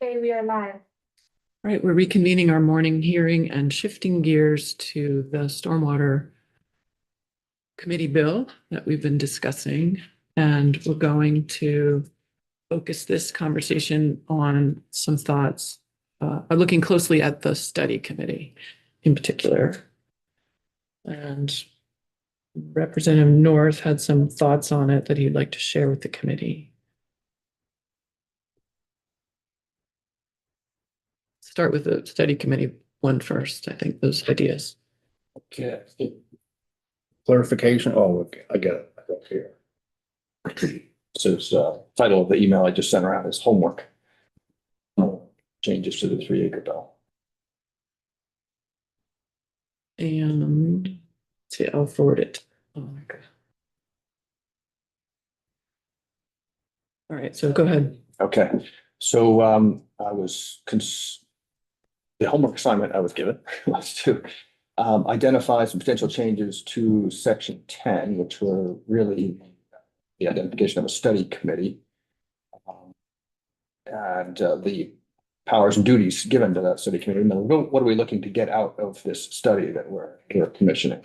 Okay, we are live. All right, we're reconvening our morning hearing and shifting gears to the stormwater committee bill that we've been discussing. And we're going to focus this conversation on some thoughts, looking closely at the study committee in particular. And Representative North had some thoughts on it that he'd like to share with the committee. Start with the study committee one first, I think, those ideas. Okay. Clarification. Oh, okay. I get it. I got here. So it's title of the email I just sent around is homework. Changes to the 3-acre bill. And see, I'll forward it. Oh, okay. All right, so go ahead. Okay. So I was the homework assignment I was given was to identify some potential changes to section 10, which were really the identification of a study committee. And the powers and duties given to that study committee. And what are we looking to get out of this study that we're commissioning?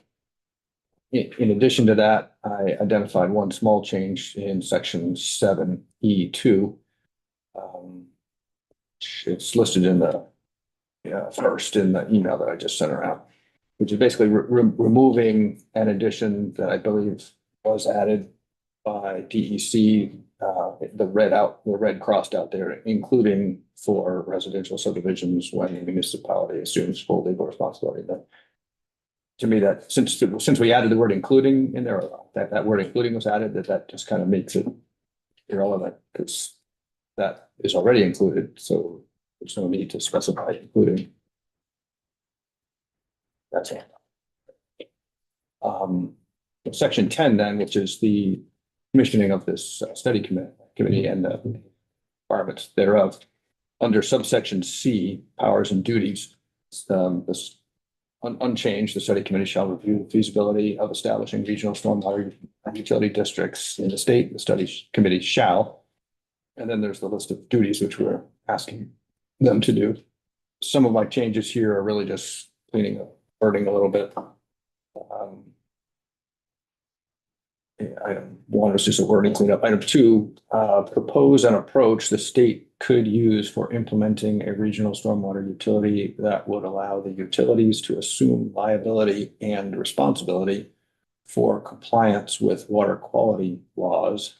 In addition to that, I identified one small change in section 7E2. It's listed in the first in the email that I just sent around, which is basically removing an addition that I believe was added by DEC, the red crossed out there, including for residential subdivisions when the municipality assumes full legal responsibility. But to me, that since we added the word including in there, that word including was added, that just kind of makes it irrelevant because that is already included. So there's no need to specify including. That's it. Section 10 then, which is the commissioning of this study committee and the requirements thereof. Under subsection C, powers and duties, this unchanged, the study committee shall review the feasibility of establishing regional stormwater utility districts in the state. The study committee shall. And then there's the list of duties which we're asking them to do. Some of my changes here are really just cleaning up wording a little bit. Item 1 was just a wording cleanup. Item 2, propose an approach the state could use for implementing a regional stormwater utility that would allow the utilities to assume liability and responsibility for compliance with water quality laws,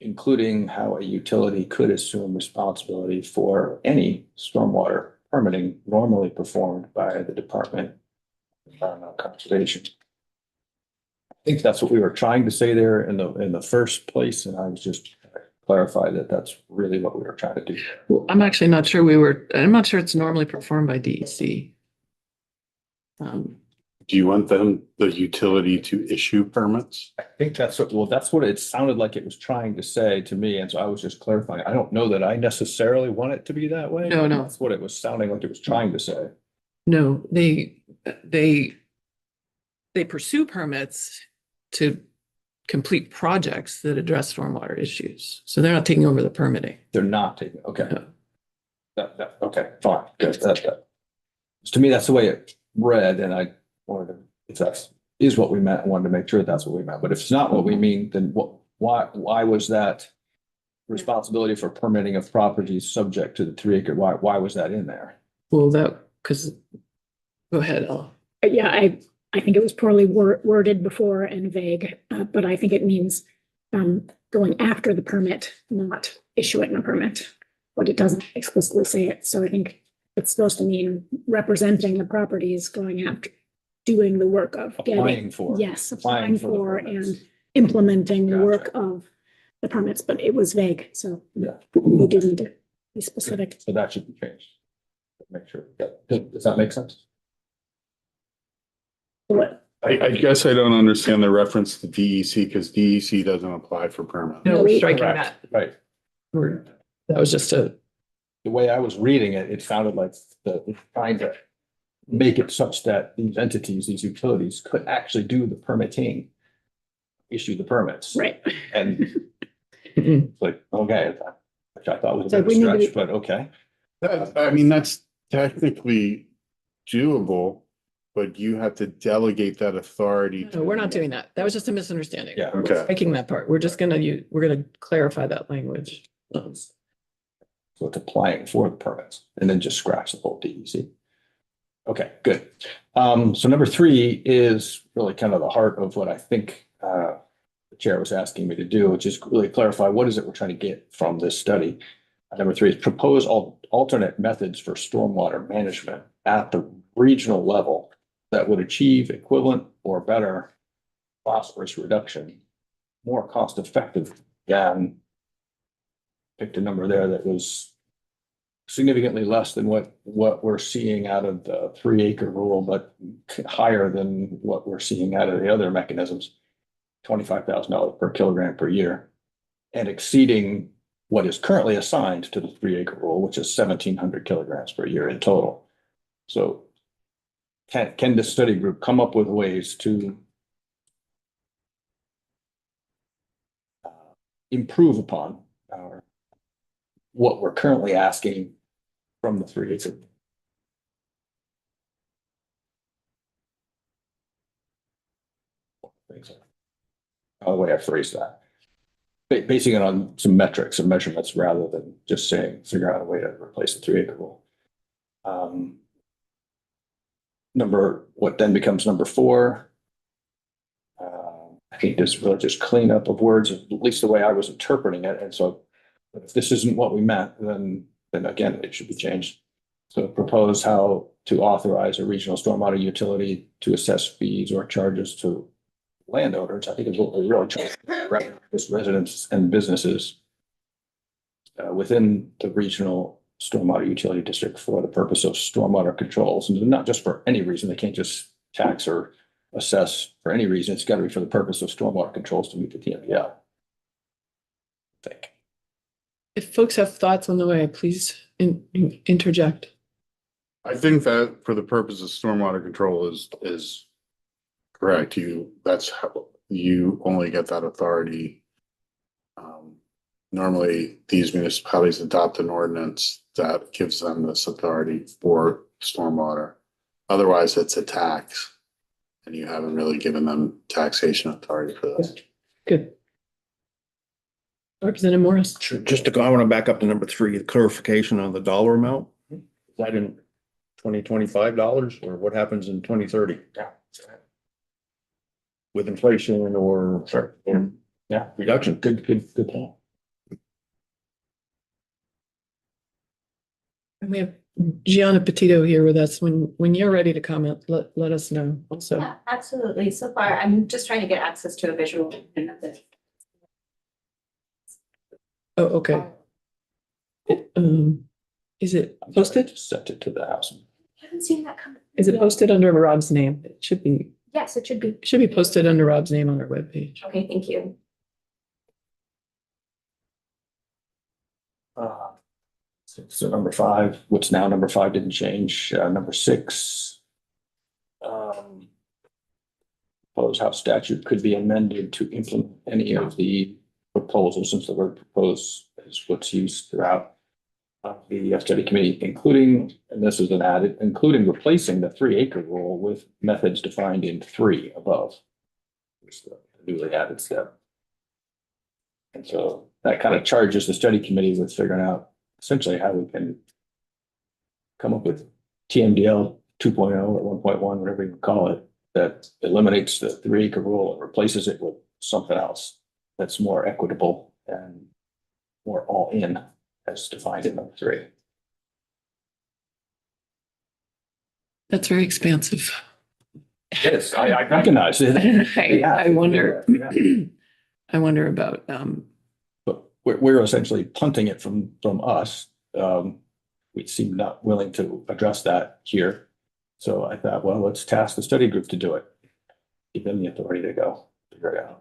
including how a utility could assume responsibility for any stormwater permitting normally performed by the Department of Environmental Conservation. I think that's what we were trying to say there in the first place, and I was just clarify that that's really what we were trying to do. Well, I'm actually not sure I'm not sure it's normally performed by DEC. Do you want the utility to issue permits? I think that's what it sounded like it was trying to say to me, and so I was just clarifying. I don't know that I necessarily want it to be that way. No. That's what it was sounding like it was trying to say. No, they pursue permits to complete projects that address stormwater issues. So they're not taking over the permitting. They're not taking, okay. No. Okay, fine, good. To me, that's the way it read, and I wanted to, if that is what we meant, I wanted to make sure that's what we meant. But if it's not what we mean, then why was that responsibility for permitting of properties subject to the 3-acre? Why was that in there? Well, because, go ahead, Ella. Yeah, I think it was poorly worded before and vague, but I think it means going after the permit, not issuing a permit, but it doesn't explicitly say it. So I think it's supposed to mean representing the properties, going after, doing the work of Applying for. Yes, Applying applying for permits. and implementing the Gotcha. work of the permits, but it was vague. So Yeah. we do need to be specific. So that should be changed. Make sure. Does that make sense? What? I guess I don't understand the reference to DEC because DEC doesn't apply for permits. No, we're striking Correct. that. Right. That was just The way I was reading it, it sounded like trying to make it such that these entities, these utilities could actually do the permitting, issue the permits. Right. And it's like, okay, which I thought was a So bit of a we need to stretch, be- but okay. I mean, that's technically doable, but you have to delegate that authority. No, we're not doing that. That was just a misunderstanding. Yeah. Okay. Taking that part. We're just gonna we're gonna clarify that language. So it's applying for the permits and then just scratch the whole DEC. Okay, good. So number 3 is really kind of the heart of what I think the chair was asking me to do, which is really clarify what is it we're trying to get from this study. Number 3 is propose alternate methods for stormwater management at the regional level that would achieve equivalent or better phosphorus reduction, more cost effective than picked a number there that was significantly less than what we're seeing out of the 3-acre rule, but higher than what we're seeing out of the other mechanisms, $25,000 per kilogram per year, and exceeding what is currently assigned to the 3-acre rule, which is 1,700 kilograms per year in total. So can the study group come up with ways to improve upon what we're currently asking from the 3-acre? The way I phrased that. Basing it on some metrics and measurements rather than just saying, figure out a way to replace the 3-acre rule. What then becomes number 4. I think this really just cleanup of words, at least the way I was interpreting it. And so if this isn't what we meant, then again, it should be changed. So propose how to authorize a regional stormwater utility to assess fees or charges to landowners. I think is what we're really trying to residents and businesses within the regional stormwater utility district for the purpose of stormwater controls, and not just for any reason. They can't just tax or assess for any reason. It's got to be for the purpose of stormwater controls to meet the TMDL. I think. If folks have thoughts on the way, please interject. I think that for the purpose of stormwater control is correct. That's how you only get that authority. Normally, these municipalities adopt an ordinance that gives them this authority for stormwater. Otherwise, it's a tax, and you haven't really given them taxation authority for this. Good. Representative Morris. Sure, just to go, I want to back up to number 3, the clarification on the dollar amount. Is that in $2025 or what happens in 2030 Yeah. with inflation or Yeah. reduction? Good point. And we have Gianna Petito here with us. When you're ready to comment, let us know also. Yeah, absolutely. So far, I'm just trying to get access to a visual of this. Oh, okay. Is it posted? Sent it to the house. I haven't seen that come. Is it posted under Rob's name? It should be Yes, it should be. posted under Rob's name on our webpage. Okay, thank you. So number 5, what's now number 5 didn't change. Number 6. Propose how statute could be amended to implement any of the proposals, since the word propose is what's used throughout the study committee, including, and this is an added, including replacing the 3-acre rule with methods defined in 3 above. Which is the newly added step. And so that kind of charges the study committee with figuring out essentially how we can come up with TMDL 2.0 or 1.1, whatever you call it, that eliminates the 3-acre rule and replaces it with something else that's more equitable and more all in as defined in number 3. That's very expansive. Yes, I recognize it. I wonder, Yeah. I wonder about, But we're essentially punting it from us. We seem not willing to address that here. So I thought, well, let's task the study group to do it. Give them the authority to go figure it out.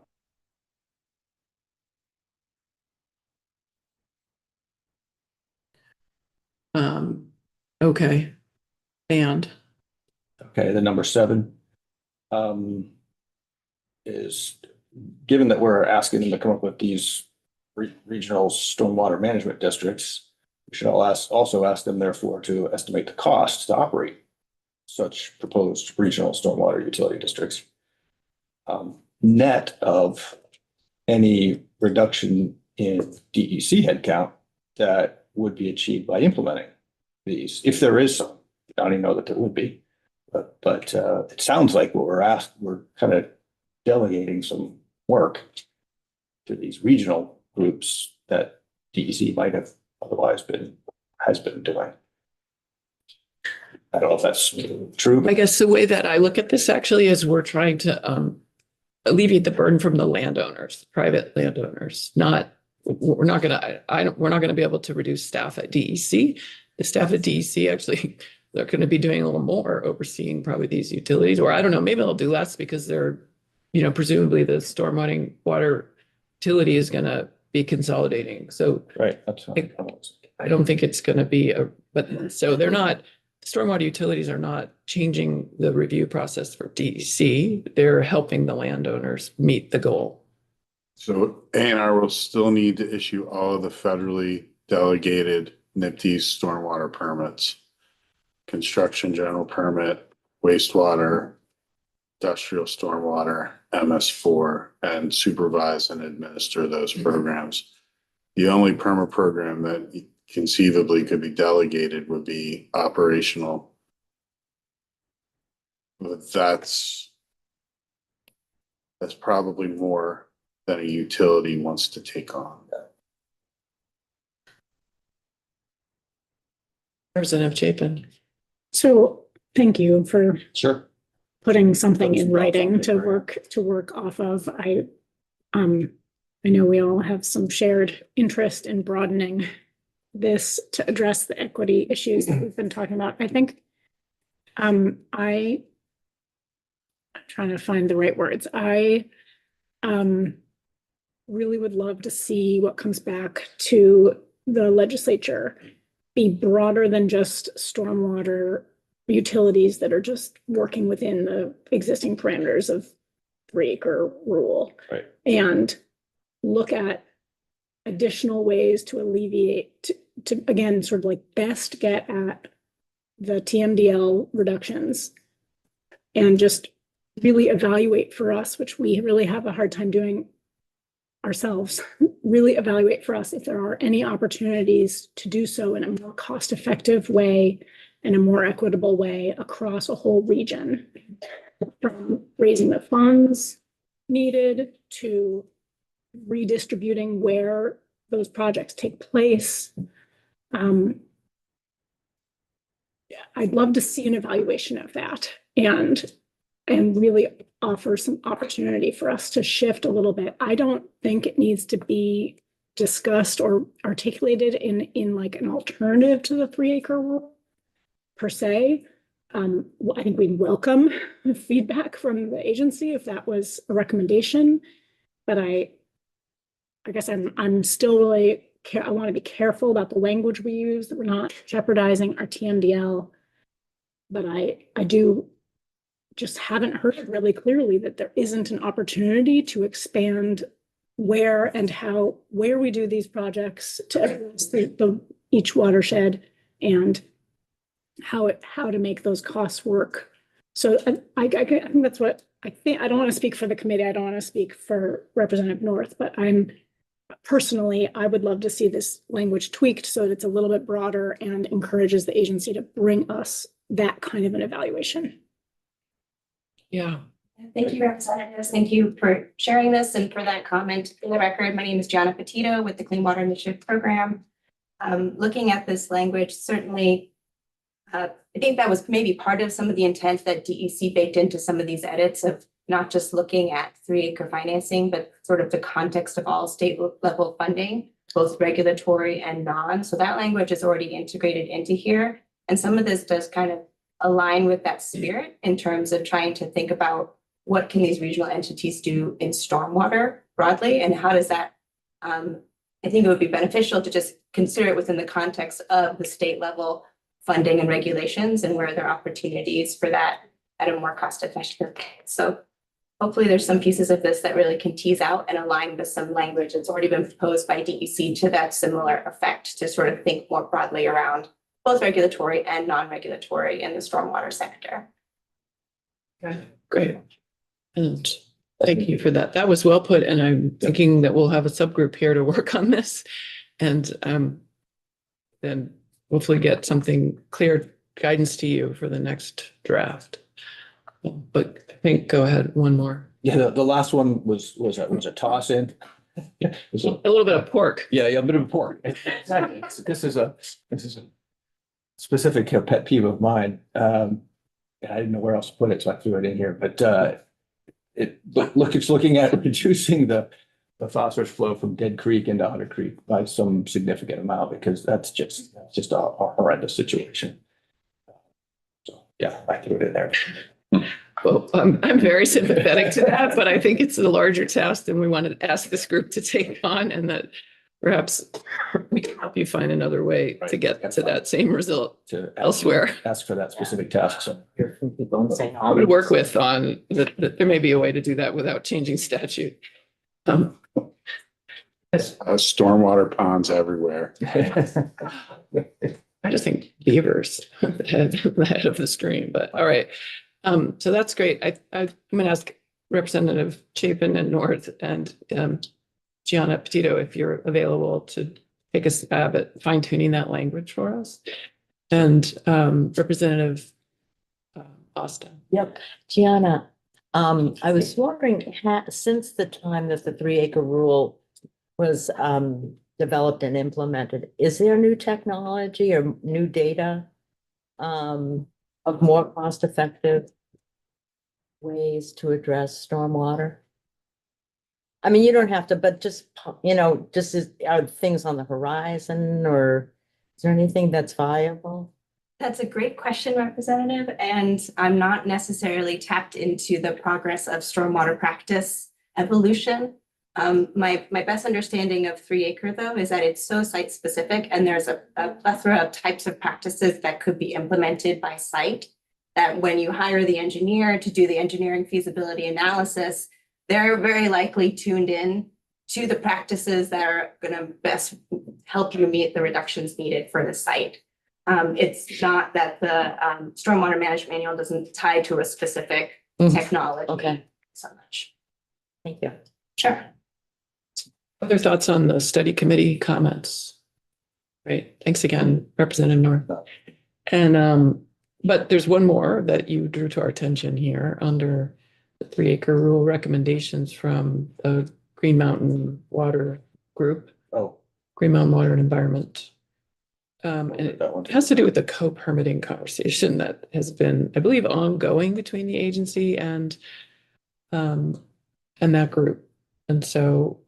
okay. And Okay, the number 7 is, given that we're asking them to come up with these regional stormwater management districts. We should also ask them therefore to estimate the costs to operate such proposed regional stormwater utility districts. Net of any reduction in DEC headcount that would be achieved by implementing these, if there is some. I don't even know that there would be, but it sounds like what we're kind of delegating some work to these regional groups that DEC might have otherwise has been doing. I don't know if that's true, I but guess the way that I look at this actually is we're trying to alleviate the burden from the landowners, private landowners. We're not gonna be able to reduce staff at DEC. The staff at DEC actually, they're gonna be doing a little more overseeing probably these utilities, or I don't know, maybe they'll do less because they're, presumably the stormwater water utility is gonna be consolidating. So right. That's I don't think it's gonna be so they're not, stormwater utilities are not changing the review process for DEC. They're helping the landowners meet the goal. So A&R will still need to issue all of the federally delegated NIPD's stormwater permits. Construction general permit, wastewater, industrial stormwater, MS4, and supervise and administer those programs. The only permit program that conceivably could be delegated would be operational. But that's probably more than a utility wants to take on. Representative Chapin. So thank you for Sure. putting something in Those thoughts writing on to paper. work off of. I know we all have some shared interest in broadening this to address the equity issues that we've been talking about. I think I'm trying to find the right words. I really would love to see what comes back to the legislature be broader than just stormwater utilities that are just working within the existing parameters of 3-acre rule. Right. And look at additional ways to alleviate, to again, sort of like best get at the TMDL reductions and just really evaluate for us, which we really have a hard time doing ourselves, really evaluate for us if there are any opportunities to do so in a more cost-effective way and a more equitable way across a whole region, from raising the funds needed to redistributing where those projects take place. I'd love to see an evaluation of that and really offer some opportunity for us to shift a little bit. I don't think it needs to be discussed or articulated in like an alternative to the 3-acre rule per se. I think we'd welcome feedback from the agency if that was a recommendation, but I guess I'm still really I want to be careful about the language we use, that we're not jeopardizing our TMDL. But I do just haven't heard really clearly that there isn't an opportunity to expand where and how, where we do these projects to address each watershed and how to make those costs work. So I think that's what I think. I don't want to speak for the committee. I don't want to speak for Representative North, but I would love to see this language tweaked so that it's a little bit broader and encourages the agency to bring us that kind of an evaluation. Yeah. Thank you, representatives. Thank you for sharing this and for that comment. In the record, my name is Gianna Petito with the Clean Water Initiative Program. Looking at this language, certainly, I think that was maybe part of some of the intent that DEC baked into some of these edits of not just looking at 3-acre financing, but sort of the context of all state level funding, both regulatory and non. So that language is already integrated into here. And some of this does kind of align with that spirit in terms of trying to think about what can these regional entities do in stormwater broadly, and how does that, I think it would be beneficial to just consider it within the context of the state level funding and regulations and where there are opportunities for that at a more cost effective. So hopefully there's some pieces of this that really can tease out and align with some language that's already been proposed by DEC to that similar effect, to sort of think more broadly around both regulatory and non-regulatory in the stormwater sector. Okay, great. And thank you for that. That was well put, and I'm thinking that we'll have a subgroup here to work on this. And then hopefully get something clear guidance to you for the next draft. But I think, go ahead, one more. Yeah, the last one was a toss in. Yeah, it was A little bit of pork. yeah, a bit of pork. Exactly. This is a specific pet peeve of mine. And I didn't know where else to put it, so I threw it in here, but it's looking at reducing the phosphorus flow from Dead Creek into Otter Creek by some significant amount, because that's just a horrendous situation. So, yeah, I threw it in there. Well, I'm very sympathetic to that, but I think it's a larger task than we wanted to ask this group to take on, and that perhaps we can help you find another way to get to that same result To elsewhere. ask for that specific task, so. Hear from people and say, I would work with on that there may be a way to do that without changing statute. Stormwater ponds everywhere. I just think beavers, the head of the stream, but all right. So that's great. I'm going to ask Representative Chapin and North and Gianna Petito if you're available to take a stab at fine tuning that language for us. And Representative Austin. Yep. Gianna, I was wondering, since the time that the 3-acre rule was developed and implemented, is there new technology or new data of more cost-effective ways to address stormwater? I mean, you don't have to, but just, are things on the horizon, or is there anything that's viable? That's a great question, Representative, and I'm not necessarily tapped into the progress of stormwater practice evolution. My best understanding of 3-acre, though, is that it's so site specific, and there's a plethora of types of practices that could be implemented by site, that when you hire the engineer to do the engineering feasibility analysis, they're very likely tuned in to the practices that are going to best help you meet the reductions needed for the site. It's not that the stormwater management manual doesn't tie to a specific technology Okay. so much. Thank you. Sure. Other thoughts on the study committee comments? Great. Thanks again, Representative North. And but there's one more that you drew to our attention here under the 3-acre rule recommendations from the Green Mountain Water Group, Oh. Green Mountain Water and Environment. And it That one. has to do with the co-permitting conversation that has been, I believe, ongoing between the agency and that group. And so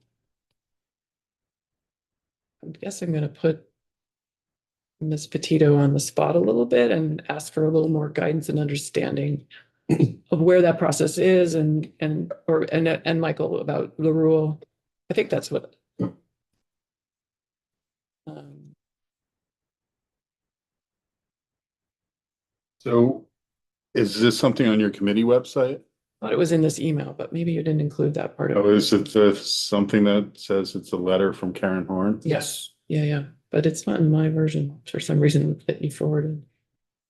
I guess I'm going to put Ms. Petito on the spot a little bit and ask for a little more guidance and understanding of where that process is, and Michael about the rule. I think that's what. So is this something on your committee website? Thought it was in this email, but maybe you didn't include that part of Oh, it. is it something that says it's a letter from Karen Horn? Yes. Yeah, but it's not in my version for some reason that you forwarded.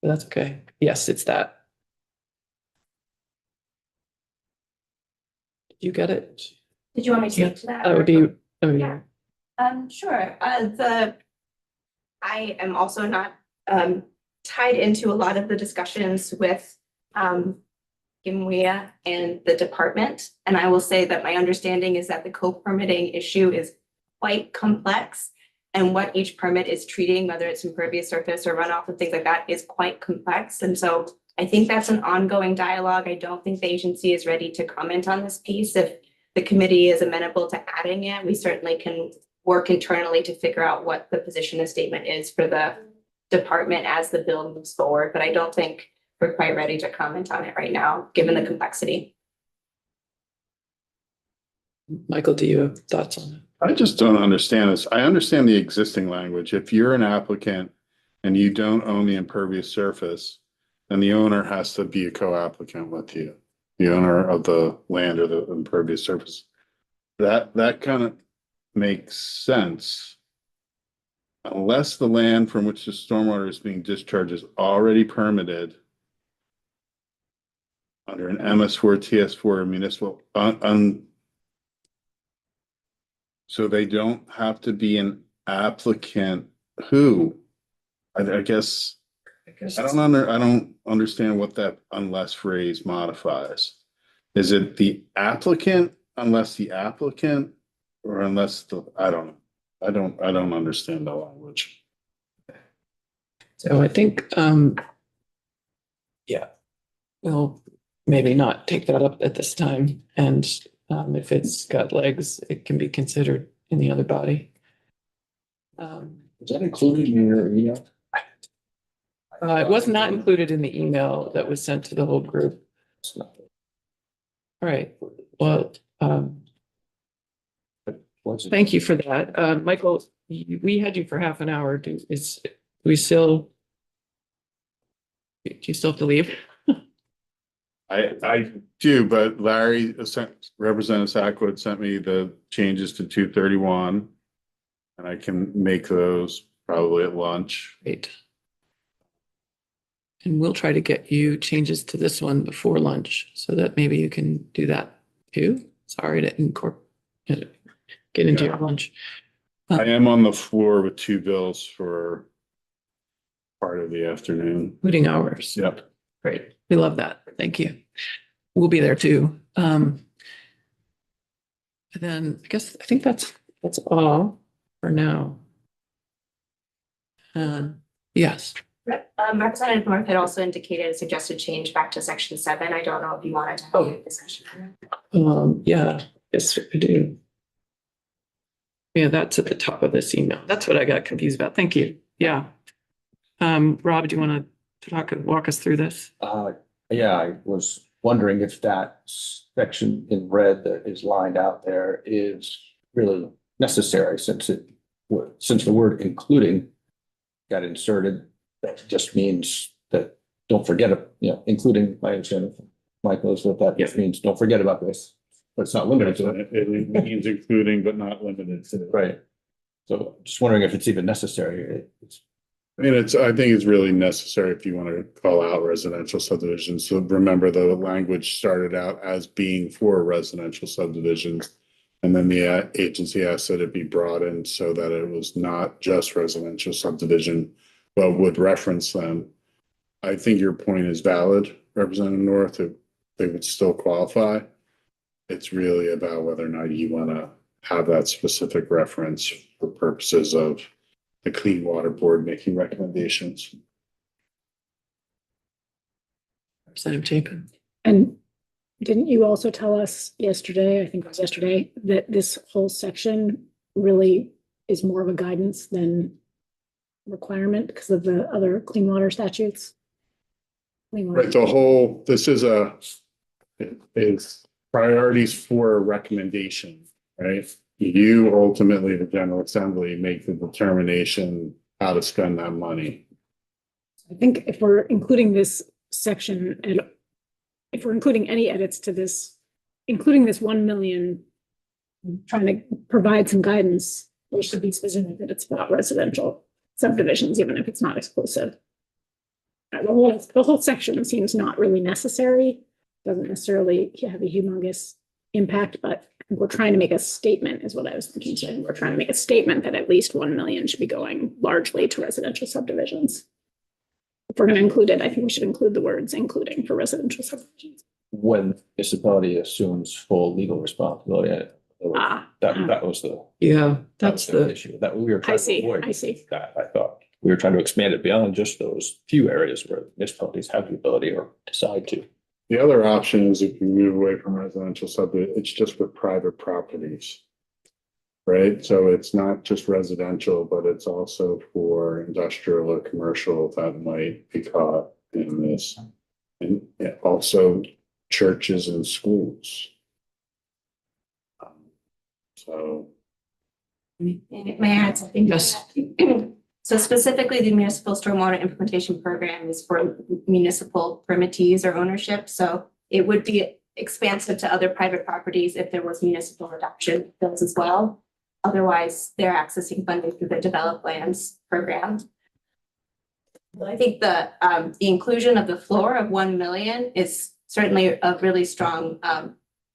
But that's okay. Yes, it's that. Did you get it? Did you want me to speak to that? That would be, I mean, Yeah. Sure. I am also not tied into a lot of the discussions with Gimwea and the department. And I will say that my understanding is that the co-permitting issue is quite complex. And what each permit is treating, whether it's impervious surface or runoff and things like that, is quite complex. And so I think that's an ongoing dialogue. I don't think the agency is ready to comment on this piece. If the committee is amenable to adding it, we certainly can work internally to figure out what the position and statement is for the department as the bill moves forward. But I don't think we're quite ready to comment on it right now, given the complexity. Michael, do you have thoughts on it? I just don't understand this. I understand the existing language. If you're an applicant and you don't own the impervious surface, then the owner has to be a co-applicant with you. the owner of the land or the impervious surface. That kind of makes sense. Unless the land from which the stormwater is being discharged is already permitted under an MS4, TS4 municipal, so they don't have to be an applicant who, I guess, I don't understand what that unless phrase modifies. Is it the applicant unless the applicant or unless the, I don't know. I don't understand the language. So I think, yeah, we'll maybe not take that up at this time. And if it's got legs, it can be considered in the other body. Is that included in your email? It was not included in the email that was sent to the whole group. All right, well, thank you for that. Michael, we had you for half an hour. Do you still have to leave? I do, but Larry, Representative Sackwood sent me the changes to 231. And I can make those probably at lunch. Great. And we'll try to get you changes to this one before lunch so that maybe you can do that too. Sorry to get into your lunch. I am on the floor with 2 bills for part of the afternoon. Including ours. Yep. Great. We love that. Thank you. We'll be there too. Then I think that's all for now. Yes. Representative North had also indicated a suggested change back to section 7. I don't know if you wanted to have a discussion. Yeah, yes, I do. Yeah, that's at the top of this email. That's what I got confused about. Thank you. Yeah. Rob, do you want to walk us through this? Yeah, I was wondering if that section in red that is lined out there is really necessary since the word including got inserted. That just means that don't forget, including, my understanding from Michael is that just means don't forget about this, but it's not limited to it. It means including but not limited to. Right. So just wondering if it's even necessary. I think it's really necessary if you want to call out residential subdivisions. So remember, the language started out as being for residential subdivisions. And then the agency asked that it be broadened so that it was not just residential subdivision, but would reference them. I think your point is valid, Representative North, if they would still qualify. It's really about whether or not you want to have that specific reference for purposes of the Clean Water Board making recommendations. Representative Chapin. And didn't you also tell us yesterday, I think it was yesterday, that this whole section really is more of a guidance than requirement because of the other clean water statutes? Right, this is priorities for a recommendation, right? You ultimately, the General Assembly, make the determination how to spend that money. I think if we're including this section and if we're including any edits to this, including this 1 million, trying to provide some guidance, we should be specific that it's about residential subdivisions, even if it's not exclusive. The whole section seems not really necessary, doesn't necessarily have a humongous impact, but we're trying to make a statement is what I was thinking. So we're trying to make a statement that at least 1 million should be going largely to residential subdivisions. If we're going to include it, I think we should include the words including for residential subdivisions. When the municipality assumes full legal responsibility. That was the. Yeah, that's the issue that we were trying to avoid. I see. That I thought we were trying to expand it beyond just those few areas where municipalities have the ability or decide to. The other option is if you move away from residential subdivision, it's just for private properties. Right, so it's not just residential, but it's also for industrial or commercial that might be caught in this. And also churches and schools. So. May I add something? Yes. So specifically, the municipal stormwater implementation program is for municipal permittees or ownership. So it would be expansive to other private properties if there was municipal adoption bills as well. Otherwise, they're accessing funding through the Developed Lands Program. Well, I think the inclusion of the floor of 1 million is certainly a really strong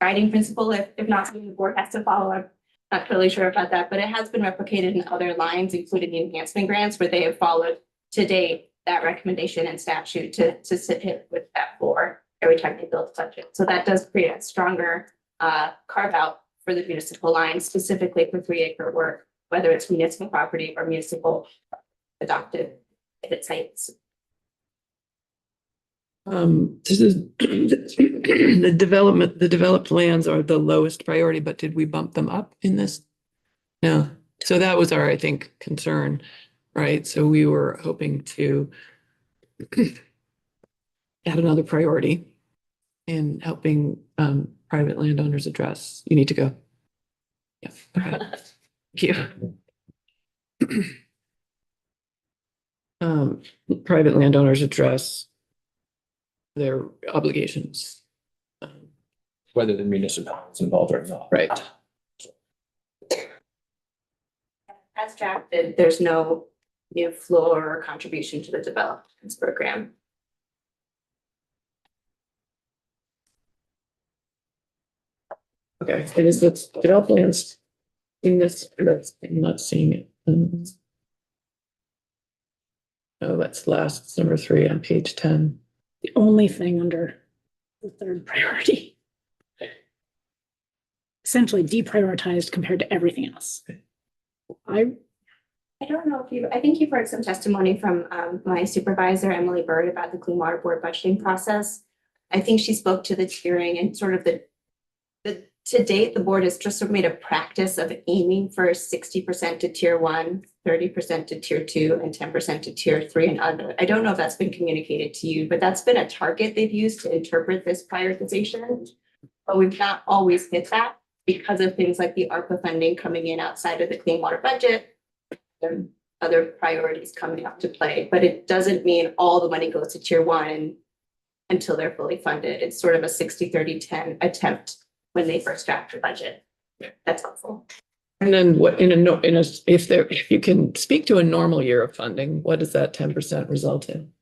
guiding principle, if not something the board has to follow. I'm not totally sure about that, but it has been replicated in other lines, including the enhancement grants, where they have followed to date that recommendation and statute to sit hit with that floor every time they build a budget. So that does create a stronger carve out for the municipal lines, specifically for 3-acre work, whether it's municipal property or municipal adopted sites. This is the developed lands are the lowest priority, but did we bump them up in this? No. So that was our, I think, concern, right? So we were hoping to add another priority in helping private landowners address. You need to go. Yeah. Okay. Thank you. Private landowners address their obligations. Whether the municipality is involved or not. Right. As drafted, there's no new floor or contribution to the development program. Okay, it is the developed lands in this, I'm not seeing it. Oh, that's last, number 3 on page 10. The only thing under the third priority. Essentially deprioritized compared to everything else. I don't know if I think you've heard some testimony from my supervisor, Emily Bird, about the Clean Water Board budgeting process. I think she spoke to the tiering and sort of the to date, the board has just sort of made a practice of aiming for 60% to tier 1, 30% to tier 2, and 10% to tier 3 and other. I don't know if that's been communicated to you, but that's been a target they've used to interpret this prioritization. But we've not always hit that because of things like the ARPA funding coming in outside of the clean water budget. There are other priorities coming up to play, but it doesn't mean all the money goes to tier 1 until they're fully funded. It's sort of a 60-30-10 attempt when they first draft the budget. That's helpful. And then what if you can speak to a normal year of funding, what does that 10% result in?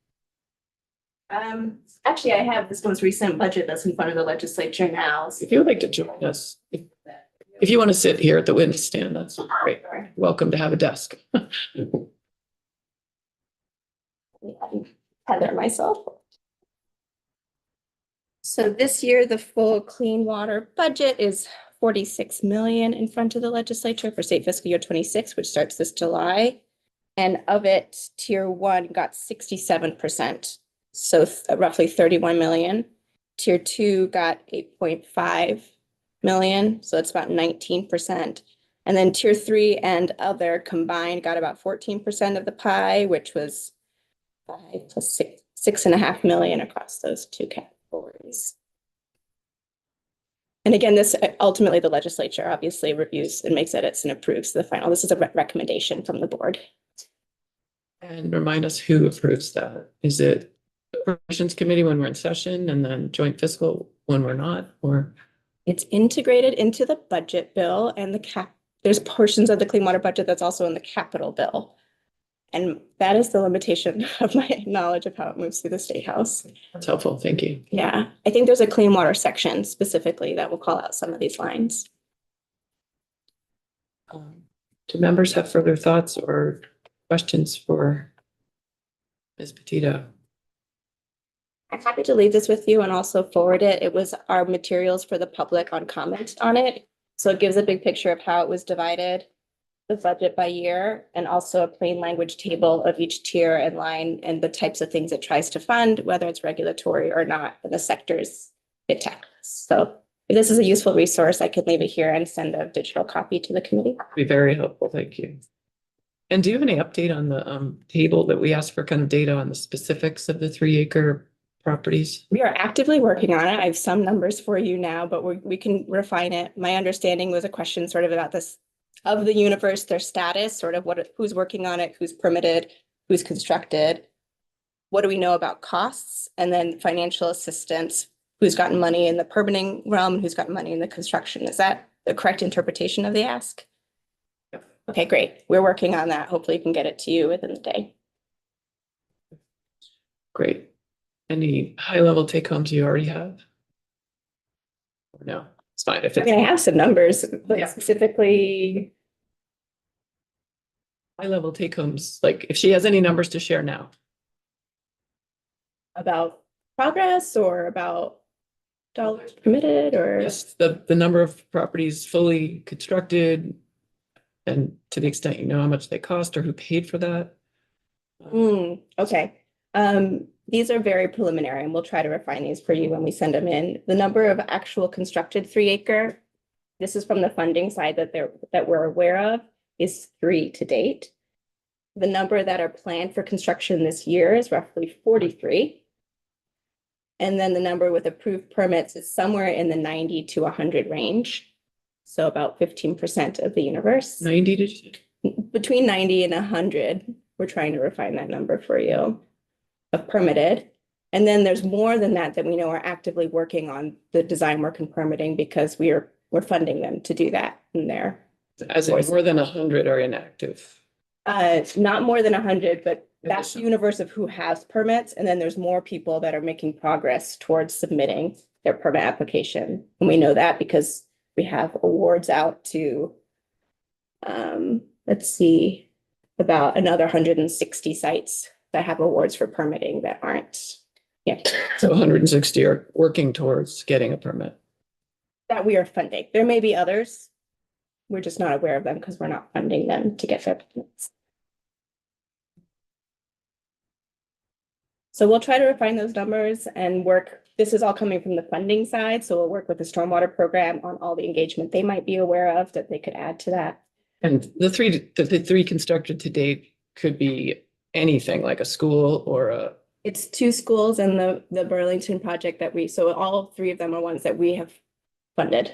Actually, I have this most recent budget that's in front of the legislature now. If you would like to join us, if you want to sit here at the witness stand, that's great. Welcome to have a desk. Heather myself. So this year, the full clean water budget is 46 million in front of the legislature for state fiscal year 26, which starts this July. And of it, tier 1 got 67%. So roughly 31 million. Tier 2 got 8.5 million. So it's about 19%. And then tier 3 and other combined got about 14% of the pie, which was 5 plus 6.5 million across those two categories. And again, this ultimately the legislature obviously reviews and makes edits and approves the final. This is a recommendation from the board. And remind us who approves that. Is it the Appropriations Committee when we're in session and then joint fiscal when we're not, or? It's integrated into the budget bill and there's portions of the clean water budget that's also in the capital bill. And that is the limitation of my knowledge of how it moves through the State House. That's helpful. Thank you. Yeah, I think there's a clean water section specifically that will call out some of these lines. Do members have further thoughts or questions for Ms. Petito? I'm happy to leave this with you and also forward it. It was our materials for the public on comment on it. So it gives a big picture of how it was divided, the budget by year, and also a plain language table of each tier and line and the types of things it tries to fund, whether it's regulatory or not, and the sectors it tackles. So if this is a useful resource, I could leave it here and send a digital copy to the committee. Be very helpful. Thank you. And do you have any update on the table that we asked for kind of data on the specifics of the 3-acre properties? We are actively working on it. I have some numbers for you now, but we can refine it. My understanding was a question sort of about this of the universe, their status, sort of who's working on it, who's permitted, who's constructed. What do we know about costs? And then financial assistance who's gotten money in the permitting realm, and who's gotten money in the construction. Is that the correct interpretation of the ask? Okay, great. We're working on that. Hopefully we can get it to you within the day. Great. Any high-level take-homes you already have? Or no, it's fine if I mean, I it's have some numbers, but Yeah. specifically, high-level take-homes, like if she has any numbers to share now. about progress or about dollars permitted or? Yes, the number of properties fully constructed. And to the extent you know how much they cost or who paid for that. Okay. These are very preliminary and we'll try to refine these for you when we send them in. The number of actual constructed 3-acre, this is from the funding side that we're aware of, is 3 to date. The number that are planned for construction this year is roughly 43. And then the number with approved permits is somewhere in the 90 to 100 range. So about 15% of the universe. 90 did you say? Between 90 and 100, we're trying to refine that number for you of permitted. And then there's more than that we know are actively working on the design work and permitting because we're funding them to do that in there. As in more than 100 are inactive. Not more than 100, but that's the Additional. universe of who has permits. And then there's more people that are making progress towards submitting their permit application. And we know that because we have awards out to, let's see, about another 160 sites that have awards for permitting that aren't yet, So 160 are working towards getting a permit. that we are funding. There may be others. We're just not aware of them because we're not funding them to get their permits. So we'll try to refine those numbers and work. This is all coming from the funding side. So we'll work with the stormwater program on all the engagement they might be aware of that they could add to that. And the three constructed to date could be anything like a school or a, It's 2 schools and the Burlington project so all 3 of them are ones that we have funded.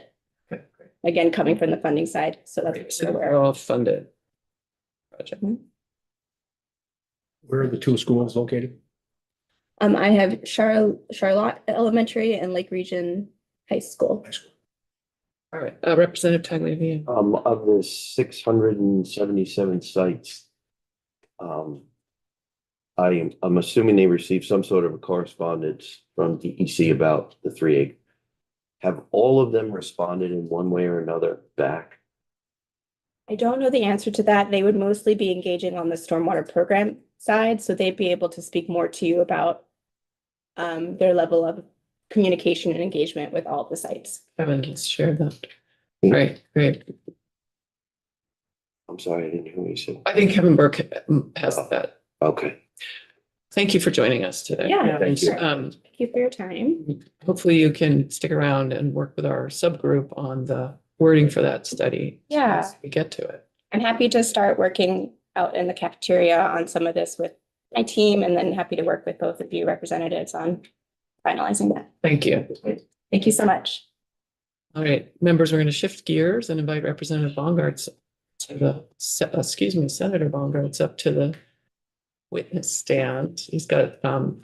okay, great. Again, coming from the funding side. So that's what So we're aware they're of. all funded. Project. Where are the 2 schools located? I have Charlotte Elementary and Lake Region High School. All right, Representative Tagliavia. Of the 677 sites, I'm assuming they received some sort of a correspondence from DEC about the 3 acre. Have all of them responded in one way or another back? I don't know the answer to that. They would mostly be engaging on the stormwater program side, so they'd be able to speak more to you about their level of communication and engagement with all the sites. Kevin has shared that. Great, great. I'm sorry, I didn't hear what you said. I think Kevin Burke has that. Okay. Thank you for joining us today. Yeah, thank you. Thank you for your time. Hopefully you can stick around and work with our subgroup on the wording for that study. Yeah. As we get to it. I'm happy to start working out in the cafeteria on some of this with my team, and then happy to work with both of you representatives on finalizing that. Thank you. Thank you so much. All right, members, we're going to shift gears and invite Representative Bongartz to the, Senator Bongartz up to the witness stand. He's got, we're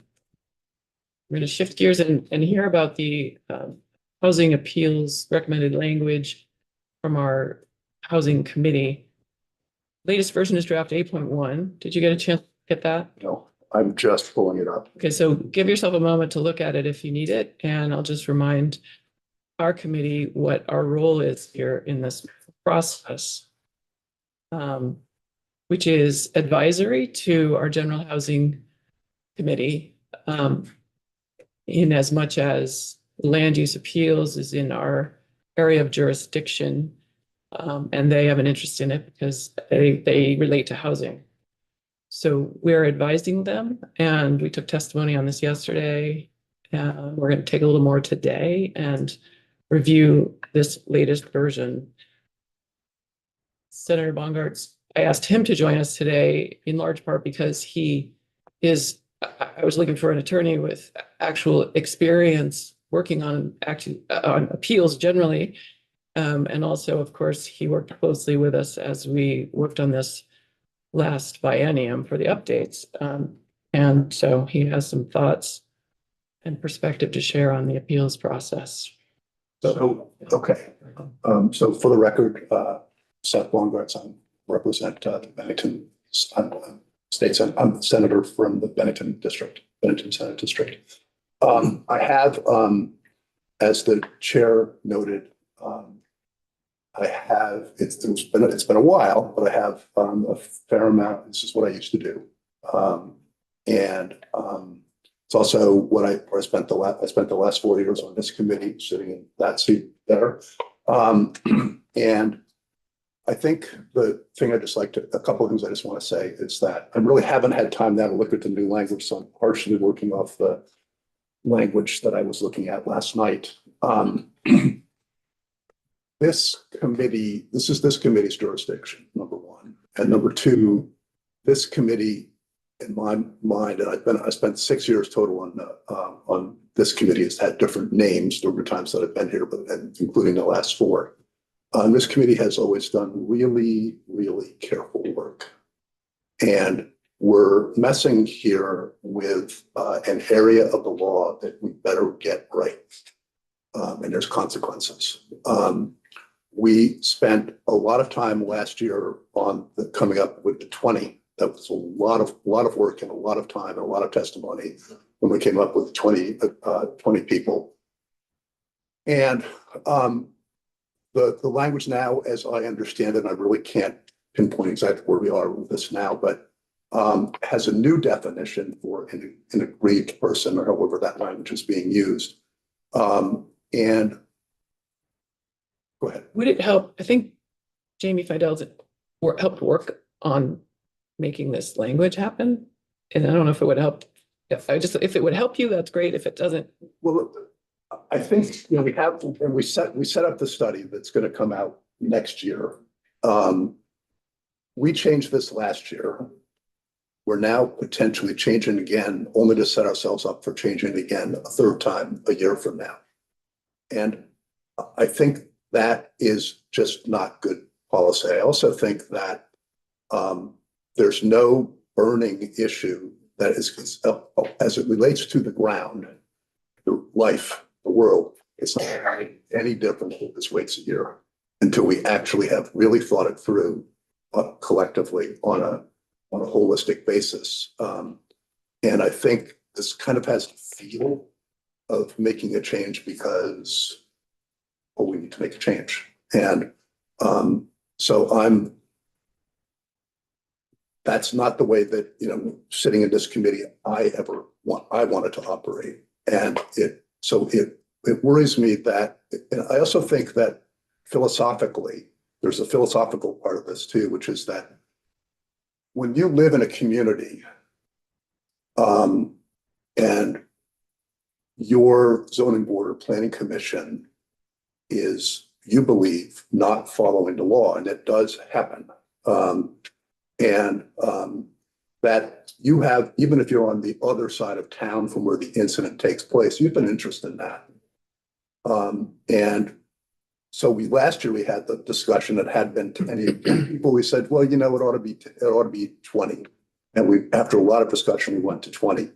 going to shift gears and hear about the housing appeals recommended language from our housing committee. Latest version is draft 8.1. Did you get a chance to get that? No, I'm just pulling it up. Okay, so give yourself a moment to look at it if you need it, and I'll just remind our committee what our role is here in this process, which is advisory to our general housing committee, in as much as land use appeals is in our area of jurisdiction, and they have an interest in it because they relate to housing. So we're advising them, and we took testimony on this yesterday. We're going to take a little more today and review this latest version. Senator Bongartz, I asked him to join us today in large part because he is, I was looking for an attorney with actual experience working on appeals generally. And also, of course, he worked closely with us as we worked on this last biennium for the updates. And so he has some thoughts and perspective to share on the appeals process. So, okay, so for the record, Seth Bongartz, I represent the Bennington State, I'm the senator from the Bennington Senate District. I have, as the chair noted, I have, it's been a while, but I have a fair amount, this is what I used to do. And it's also what I spent the last 4 years on this committee, sitting in that seat there. And I think the thing a couple of things I just want to say is that I really haven't had time now to look at the new language, so I'm partially working off the language that I was looking at last night. This is this committee's jurisdiction, number one. And number two, this committee, in my mind, and I spent 6 years total on this committee, has had different names over times that I've been here, but including the last 4. This committee has always done really, really careful work. And we're messing here with an area of the law that we better get right. And there's consequences. We spent a lot of time last year on coming up with the 20. That was a lot of work and a lot of time and a lot of testimony when we came up with 20 people. And the language now, as I understand it, I really can't pinpoint exactly where we are with this now, but has a new definition for an aggrieved person, or however that language is being used. And go ahead. Would it help? I think Jamie Fidel's helped work on making this language happen. And I don't know if it would help. If it would help you, that's great. If it doesn't. Well, I think, we have, and we set up the study that's going to come out next year. We changed this last year. We're now potentially changing again, only to set ourselves up for changing again a third time a year from now. And I think that is just not good policy. I also think that there's no burning issue that is, as it relates to the ground, the life, the world. It's not any different if this waits a year until we actually have really thought it through collectively on a holistic basis. And I think this kind of has the feel of making a change because, we need to make a change. And so that's not the way that, sitting in this committee, I wanted to operate. And it worries me that, and I also think that philosophically, there's a philosophical part of this too, which is that when you live in a community, and your zoning board or planning commission is, you believe, not following the law, and it does happen. That you have, even if you're on the other side of town from where the incident takes place, you've been interested in that. And so last year we had the discussion that had been 10 people. We said, well, it ought to be 20. And after a lot of discussion, we went to 20.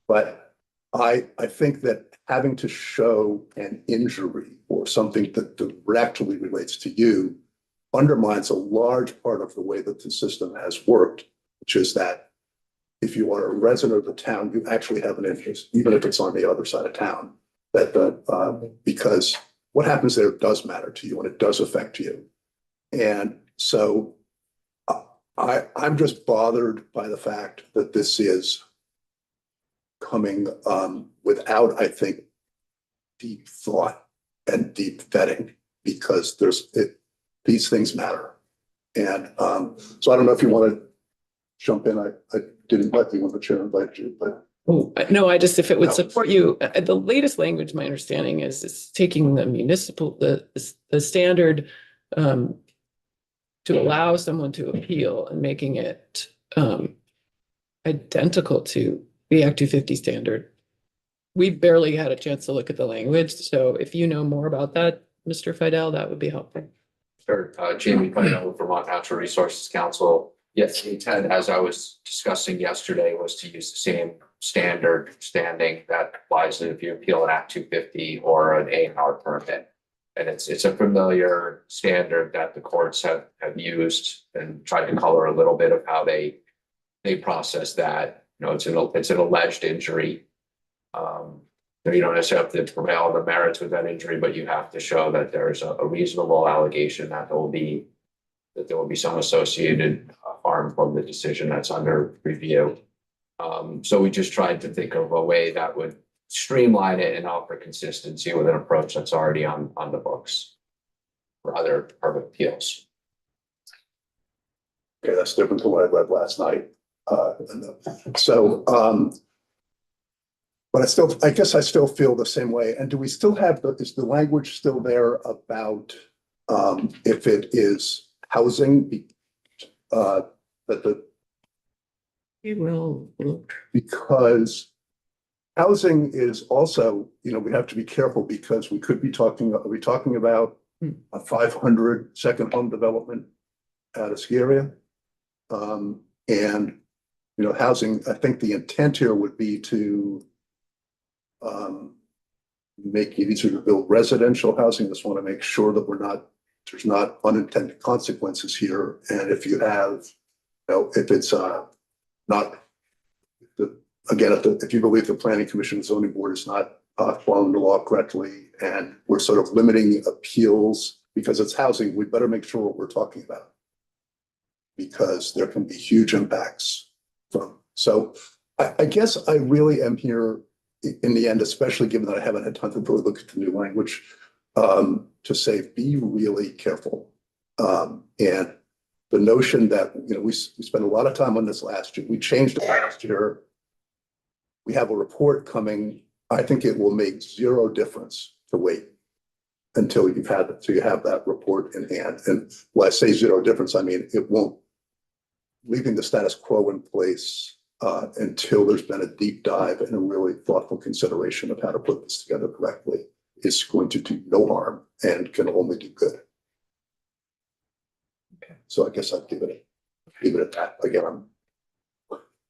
But I think that having to show an injury or something that directly relates to you undermines a large part of the way that the system has worked, which is that if you are a resident of the town, you actually have an interest, even if it's on the other side of town, because what happens there does matter to you and it does affect you. And so I'm just bothered by the fact that this is coming without, I think, deep thought and deep vetting, because these things matter. And so I don't know if you want to jump in. I didn't let you when the chair invited you, but. Oh, no, if it would support you, the latest language, my understanding is taking the municipal, the standard to allow someone to appeal and making it identical to the Act 250 standard. We barely had a chance to look at the language. So if you know more about that, Mr. Fidel, that would be helpful. Sure. Jamie Fidel, Vermont Natural Resources Council. Yes, the intent, as I was discussing yesterday, was to use the same standard standing that applies if you appeal an Act 250 or an A&R permit. And it's a familiar standard that the courts have used and tried to color a little bit of how they process that. You know, it's an alleged injury. You don't necessarily have to prevail on the merits with that injury, but you have to show that there's a reasonable allegation that there will be some associated harm from the decision that's under review. So we just tried to think of a way that would streamline it and offer consistency with an approach that's already on the books for other permit appeals. Okay, that's different to what I read last night. But I guess I still feel the same way. And do we still have is the language still there about if it is housing? We will look. Because housing is also, we have to be careful because we could be talking, are we talking about a 500 second home development out of ski area? And, housing, I think the intent here would be to make it easier to build residential housing. Just want to make sure that there's not unintended consequences here. And if you have, if it's not, again, if you believe the Planning Commission and Zoning Board is not following the law correctly, and we're sort of limiting appeals because it's housing, we better make sure what we're talking about, because there can be huge impacts from. So I guess I really am here in the end, especially given that I haven't had time to really look at the new language, to say, be really careful. And the notion that, we spent a lot of time on this last year. We changed it last year. We have a report coming. I think it will make zero difference to wait until you have that report in hand. And when I say zero difference, I mean, it won't, leaving the status quo in place until there's been a deep dive and a really thoughtful consideration of how to put this together correctly is going to do no harm and can only do good. Okay. So I guess I'd leave it at that. Again,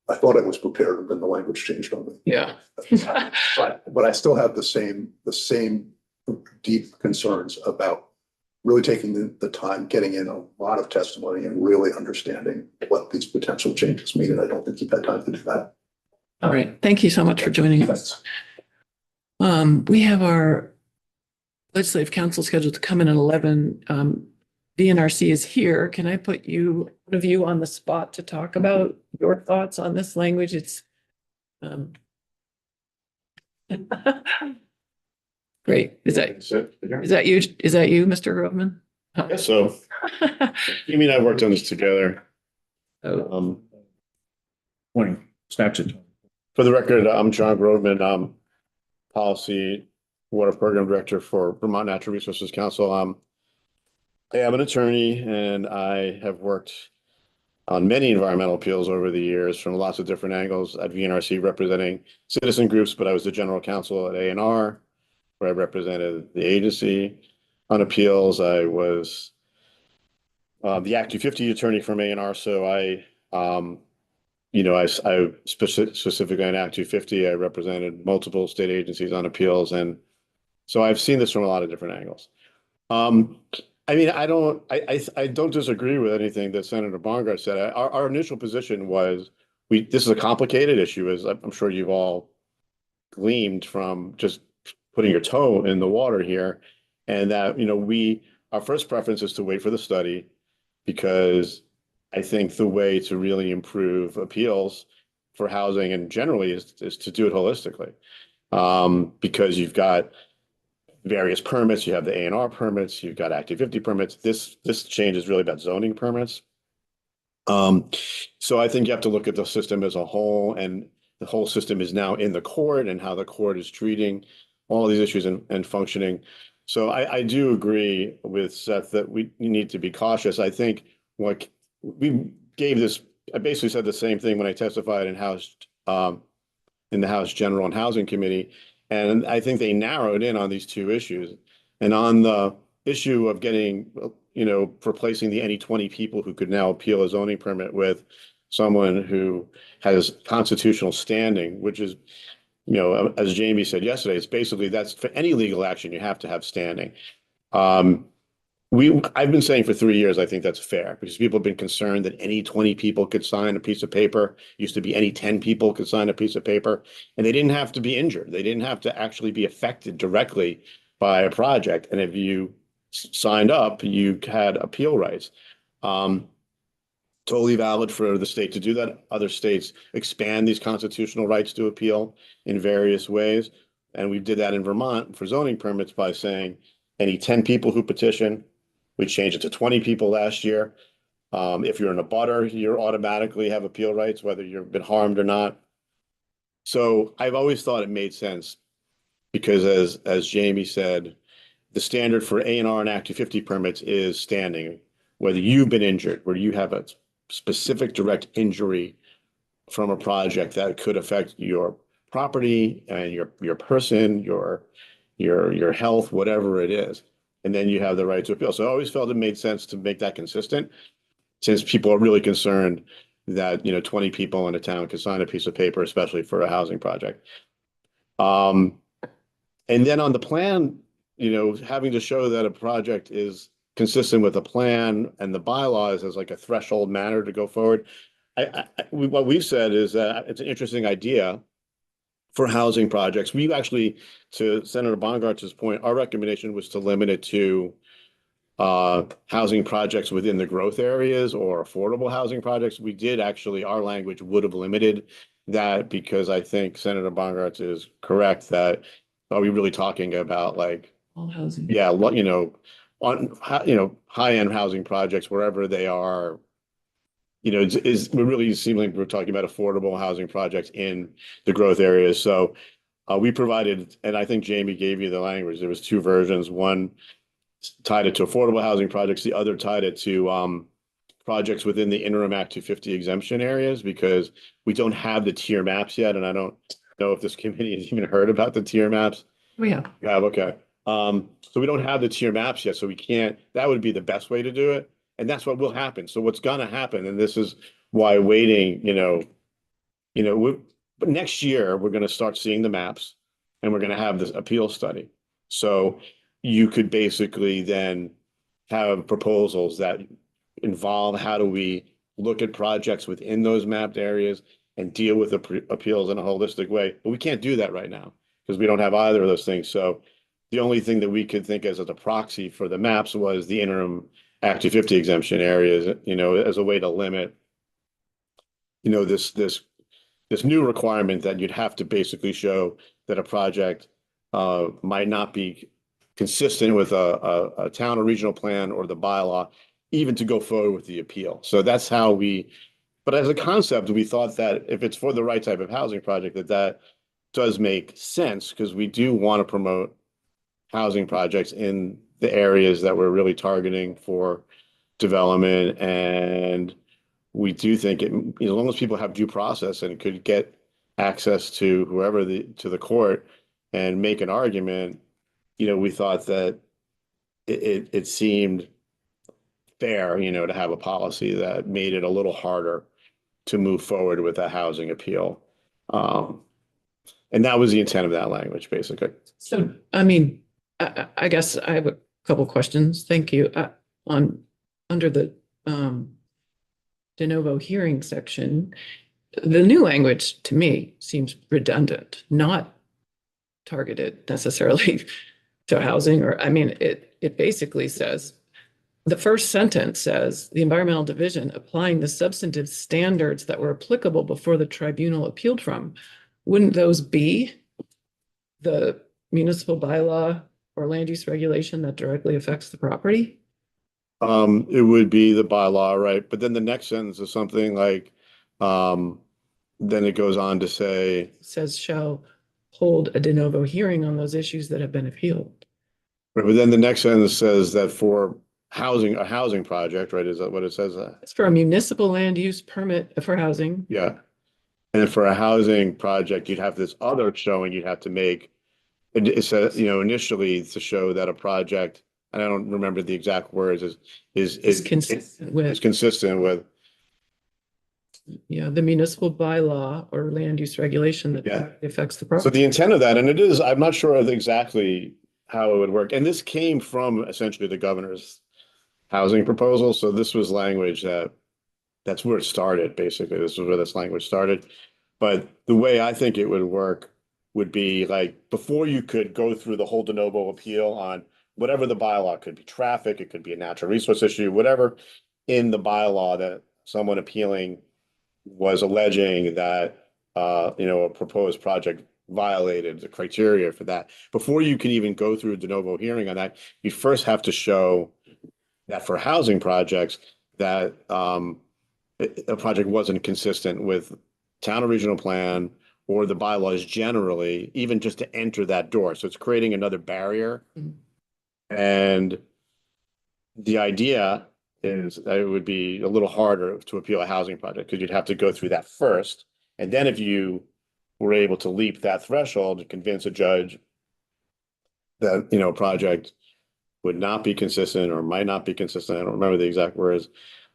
I thought I was prepared, and then the language changed on me. Yeah. but I still have the same deep concerns about really taking the time, getting in a lot of testimony and really understanding what these potential changes mean. And I don't think you've had time to do that. All right. Thank you so much for joining us. We have our legislative council scheduled to come in at 11. DNRC is here. Can I put one of you on the spot to talk about your thoughts on this language? It's great. Is that you? Is that you, Mr. Groveman? Yes, so you mean I've worked on this together. Morning. Statute. For the record, I'm John Groveman, Policy Water Program Director for Vermont Natural Resources Council. I am an attorney, and I have worked on many environmental appeals over the years from lots of different angles at VNRC, representing citizen groups, but I was the general counsel at A&R, where I represented the agency on appeals. I was the Act 250 attorney from A&R, so I specifically on Act 250, I represented multiple state agencies on appeals, and so I've seen this from a lot of different angles. I mean, I don't disagree with anything that Senator Bongard said. Our initial position was this is a complicated issue, as I'm sure you've all gleamed from just putting your toe in the water here, and that our first preference is to wait for the study, because I think the way to really improve appeals for housing and generally is to do it holistically, because you've got various permits, you have the A&R permits, you've got Act 250 permits. This change is really about zoning permits. So I think you have to look at the system as a whole, and the whole system is now in the court and how the court is treating all these issues and functioning. So I do agree with Seth that we need to be cautious. I think what we gave this, I basically said the same thing when I testified in the House General and Housing Committee. And I think they narrowed in on these two issues. And on the issue of getting, replacing the any 20 people who could now appeal a zoning permit with someone who has constitutional standing, which is, as Jamie said yesterday, it's basically that's for any legal action, you have to have standing. I've been saying for 3 years, I think that's fair because people have been concerned that any 20 people could sign a piece of paper. Used to be any 10 people could sign a piece of paper, and they didn't have to be injured. They didn't have to actually be affected directly by a project. And if you signed up, you had appeal rights. Totally valid for the state to do that. Other states expand these constitutional rights to appeal in various ways. And we did that in Vermont for zoning permits by saying any 10 people who petition, we changed it to 20 people last year. If you're in a butter, you automatically have appeal rights, whether you've been harmed or not. So I've always thought it made sense because as Jamie said, the standard for A&R and Act 250 permits is standing, whether you've been injured, where you have a specific direct injury from a project that could affect your property and your person, your health, whatever it is. And then you have the right to appeal. So I always felt it made sense to make that consistent since people are really concerned that, 20 people in a town can sign a piece of paper, especially for a housing project. And then on the plan, having to show that a project is consistent with the plan and the bylaws as like a threshold matter to go forward. What we've said is that it's an interesting idea for housing projects. We actually, to Senator Bongartz's point, our recommendation was to limit it to housing projects within the growth areas or affordable housing projects. We did actually, our language would have limited that because I think Senator Bongartz is correct that are we really talking about like All housing. yeah, on high-end housing projects wherever they are, we really seem like we're talking about affordable housing projects in the growth areas. So we provided, and I think Jamie gave you the language. There was two versions. One tied it to affordable housing projects. The other tied it to projects within the interim Act 250 exemption areas because we don't have the tier maps yet, and I don't know if this committee has even heard about the tier maps. Yeah. Yeah, okay. So we don't have the tier maps yet, so we can't, that would be the best way to do it. And that's what will happen. So what's gonna happen, and this is why waiting, but next year, we're gonna start seeing the maps and we're gonna have this appeal study. So you could basically then have proposals that involve how do we look at projects within those mapped areas and deal with the appeals in a holistic way. But we can't do that right now because we don't have either of those things. So the only thing that we could think as a proxy for the maps was the interim Act 250 exemption areas, as a way to limit, this new requirement that you'd have to basically show that a project might not be consistent with a town or regional plan or the bylaw, even to go forward with the appeal. So that's how but as a concept, we thought that if it's for the right type of housing project, that does make sense because we do want to promote housing projects in the areas that we're really targeting for development. And we do think as long as people have due process and could get access to whoever to the court and make an argument, we thought that it seemed fair, to have a policy that made it a little harder to move forward with a housing appeal. And that was the intent of that language, basically. So, I mean, I guess I have a couple questions. Thank you. Under the de novo hearing section, the new language to me seems redundant, not targeted necessarily to housing it basically says, the first sentence says, the environmental division applying the substantive standards that were applicable before the tribunal appealed from. Wouldn't those be the municipal bylaw or land use regulation that directly affects the property? It would be the bylaw, right? But then the next sentence is something like, then it goes on to say, It says shall hold a de novo hearing on those issues that have been appealed. right, but then the next sentence says that for a housing project, right? Is that what it says? It's for a municipal land use permit for housing. Yeah. And then for a housing project, you'd have this other showing you'd have to make. It says, initially to show that a project, and I don't remember the exact words, is Consistent with. It's consistent with. yeah, the municipal bylaw or land use regulation that Yeah. affects the So property. the intent of that, and it is, I'm not sure of exactly how it would work. And this came from essentially the governor's housing proposal. So this was language that's where it started, basically. This is where this language started. But the way I think it would work would be like before you could go through the whole de novo appeal on whatever the bylaw could be, traffic, it could be a natural resource issue, whatever in the bylaw that someone appealing was alleging that a proposed project violated the criteria for that. Before you can even go through a de novo hearing on that, you first have to show that for housing projects that a project wasn't consistent with town or regional plan or the bylaws generally, even just to enter that door. So it's creating another barrier. Mhm. And the idea is that it would be a little harder to appeal a housing project because you'd have to go through that first. And then if you were able to leap that threshold to convince a judge that, a project would not be consistent or might not be consistent, I don't remember the exact words,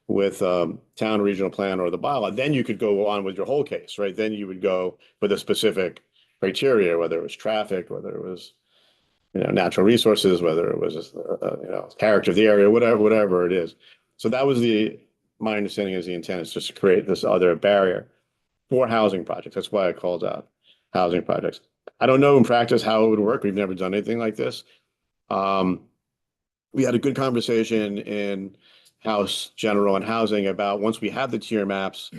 with town regional plan or the bylaw, then you could go on with your whole case, right? Then you would go for the specific criteria, whether it was traffic, whether it was, natural resources, whether it was, character of the area, whatever it is. So that was my understanding is the intent is just to create this other barrier for housing projects. That's why I called out housing projects. I don't know in practice how it would work. We've never done anything like this. We had a good conversation in House General and Housing about once we have the tier maps,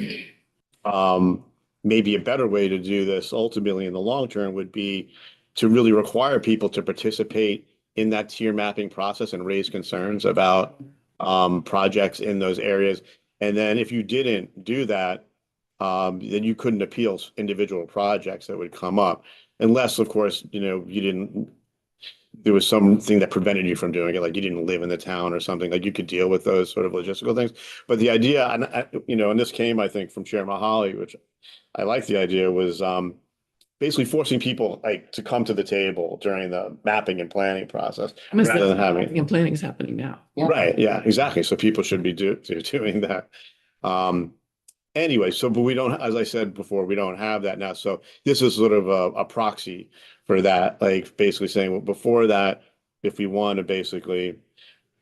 maybe a better way to do this ultimately in the long term would be to really require people to participate in that tier mapping process and raise concerns about projects in those areas. And then if you didn't do that, then you couldn't appeal individual projects that would come up, unless, of course, there was something that prevented you from doing it, like you didn't live in the town or something, like you could deal with those sort of logistical things. But the idea, and this came, I think, from Chair Mahali, which I like the idea, was basically forcing people like to come to the table during the mapping and planning process rather than having. And planning is happening now. Right, yeah, exactly. So people should be doing that. Anyway, but we don't, as I said before, we don't have that now. So this is sort of a proxy for that, like basically saying, well, before that, if we want to basically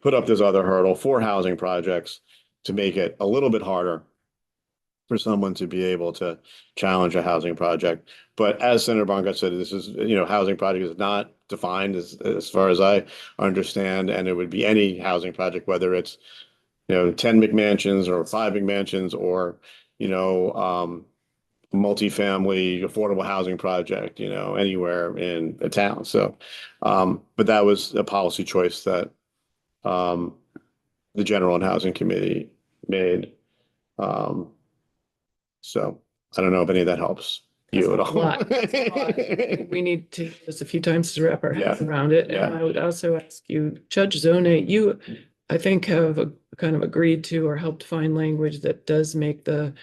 put up this other hurdle for housing projects to make it a little bit harder for someone to be able to challenge a housing project. But as Senator Bongot said, this is, housing project is not defined as far as I understand, and it would be any housing project, whether it's 10 McMansions or 5 McMansions or, multifamily affordable housing project, anywhere in a town. So, but that was a policy choice that the General and Housing Committee made. So I don't know if any of that helps you at all. We need to use this a few times to wrap our heads Yeah. around it. Yeah. And I would also ask you, Judge Zone, you, I think, have kind of agreed to or helped find language that does make the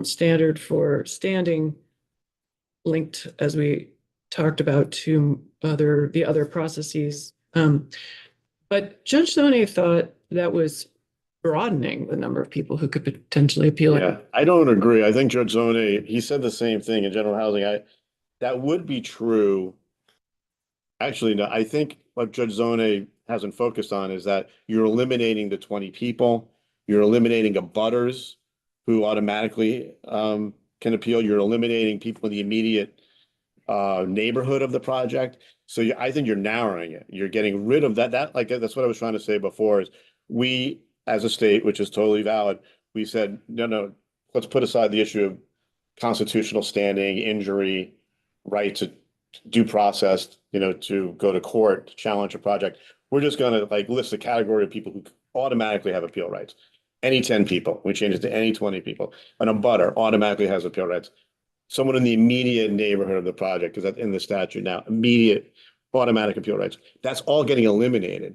standard for standing linked, as we talked about, to the other processes. But Judge Zone thought that was broadening the number of people who could potentially appeal. Yeah, I don't agree. I think Judge Zone, he said the same thing in general housing. That would be true. Actually, no, I think what Judge Zone hasn't focused on is that you're eliminating the 20 people. You're eliminating abutters who automatically can appeal. You're eliminating people in the immediate neighborhood of the project. So I think you're narrowing it. You're getting rid of that. That's what I was trying to say before is we, as a state, which is totally valid, we said, no, let's put aside the issue of constitutional standing, injury, right to due process, to go to court, to challenge a project. We're just going to list a category of people who automatically have appeal rights. Any 10 people, we change it to any 20 people. An abutter automatically has appeal rights. Someone in the immediate neighborhood of the project, because that's in the statute now, immediate automatic appeal rights. That's all getting eliminated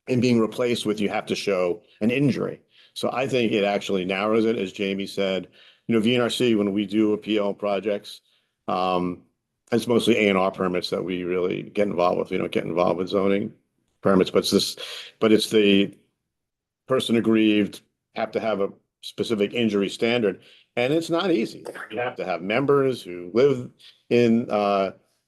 and being replaced with you have to show an injury. So I think it actually narrows it, as Jamie said. VNRC, when we do appeal projects, it's mostly A&R permits that we really get involved with. We don't get involved with zoning permits, but it's the person aggrieved have to have specific injury standard. And it's not easy. You have to have members who live in,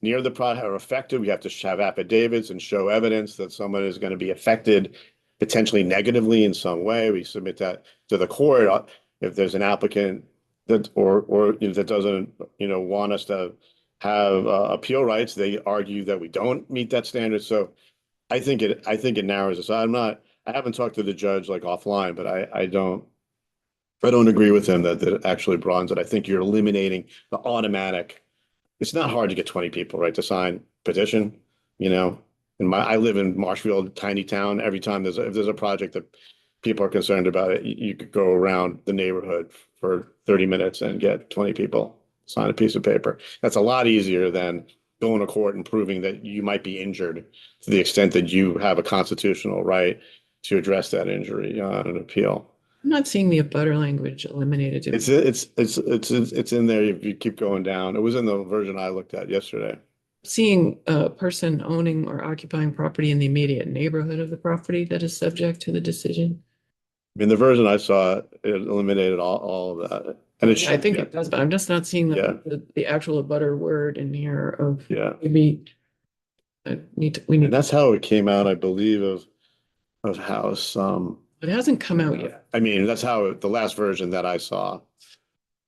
near the project are affected. We have to have affidavits and show evidence that someone is going to be affected potentially negatively in some way. We submit that to the court. If there's an applicant that, or you know, that doesn't, you know, want us to have appeal rights, they argue that we don't meet that standard. So I think it narrows us. I haven't talked to the judge like offline, but I don't agree with him that it actually broadens it. I think you're eliminating the automatic. It's not hard to get 20 people, right, to sign petition, you know? And I live in Marshfield, tiny town. Every time if there's a project that people are concerned about it, you could go around the neighborhood for 30 minutes and get 20 people sign a piece of paper. That's a lot easier than going to court and proving that you might be injured to the extent that you have a constitutional right to address that injury on an appeal. I'm not seeing the abutter language eliminated. It's in there if you keep going down. It was in the version I looked at yesterday. Seeing a person owning or occupying property in the immediate neighborhood of the property that is subject to the decision. I mean, the version I saw, it eliminated all of that. And it I think yeah, it does, but I'm just not seeing Yeah. the actual abutter word in here of yeah. maybe. We And need, that's how it came out, I believe, of House. it hasn't come out yet. I mean, that's how the last version that I saw.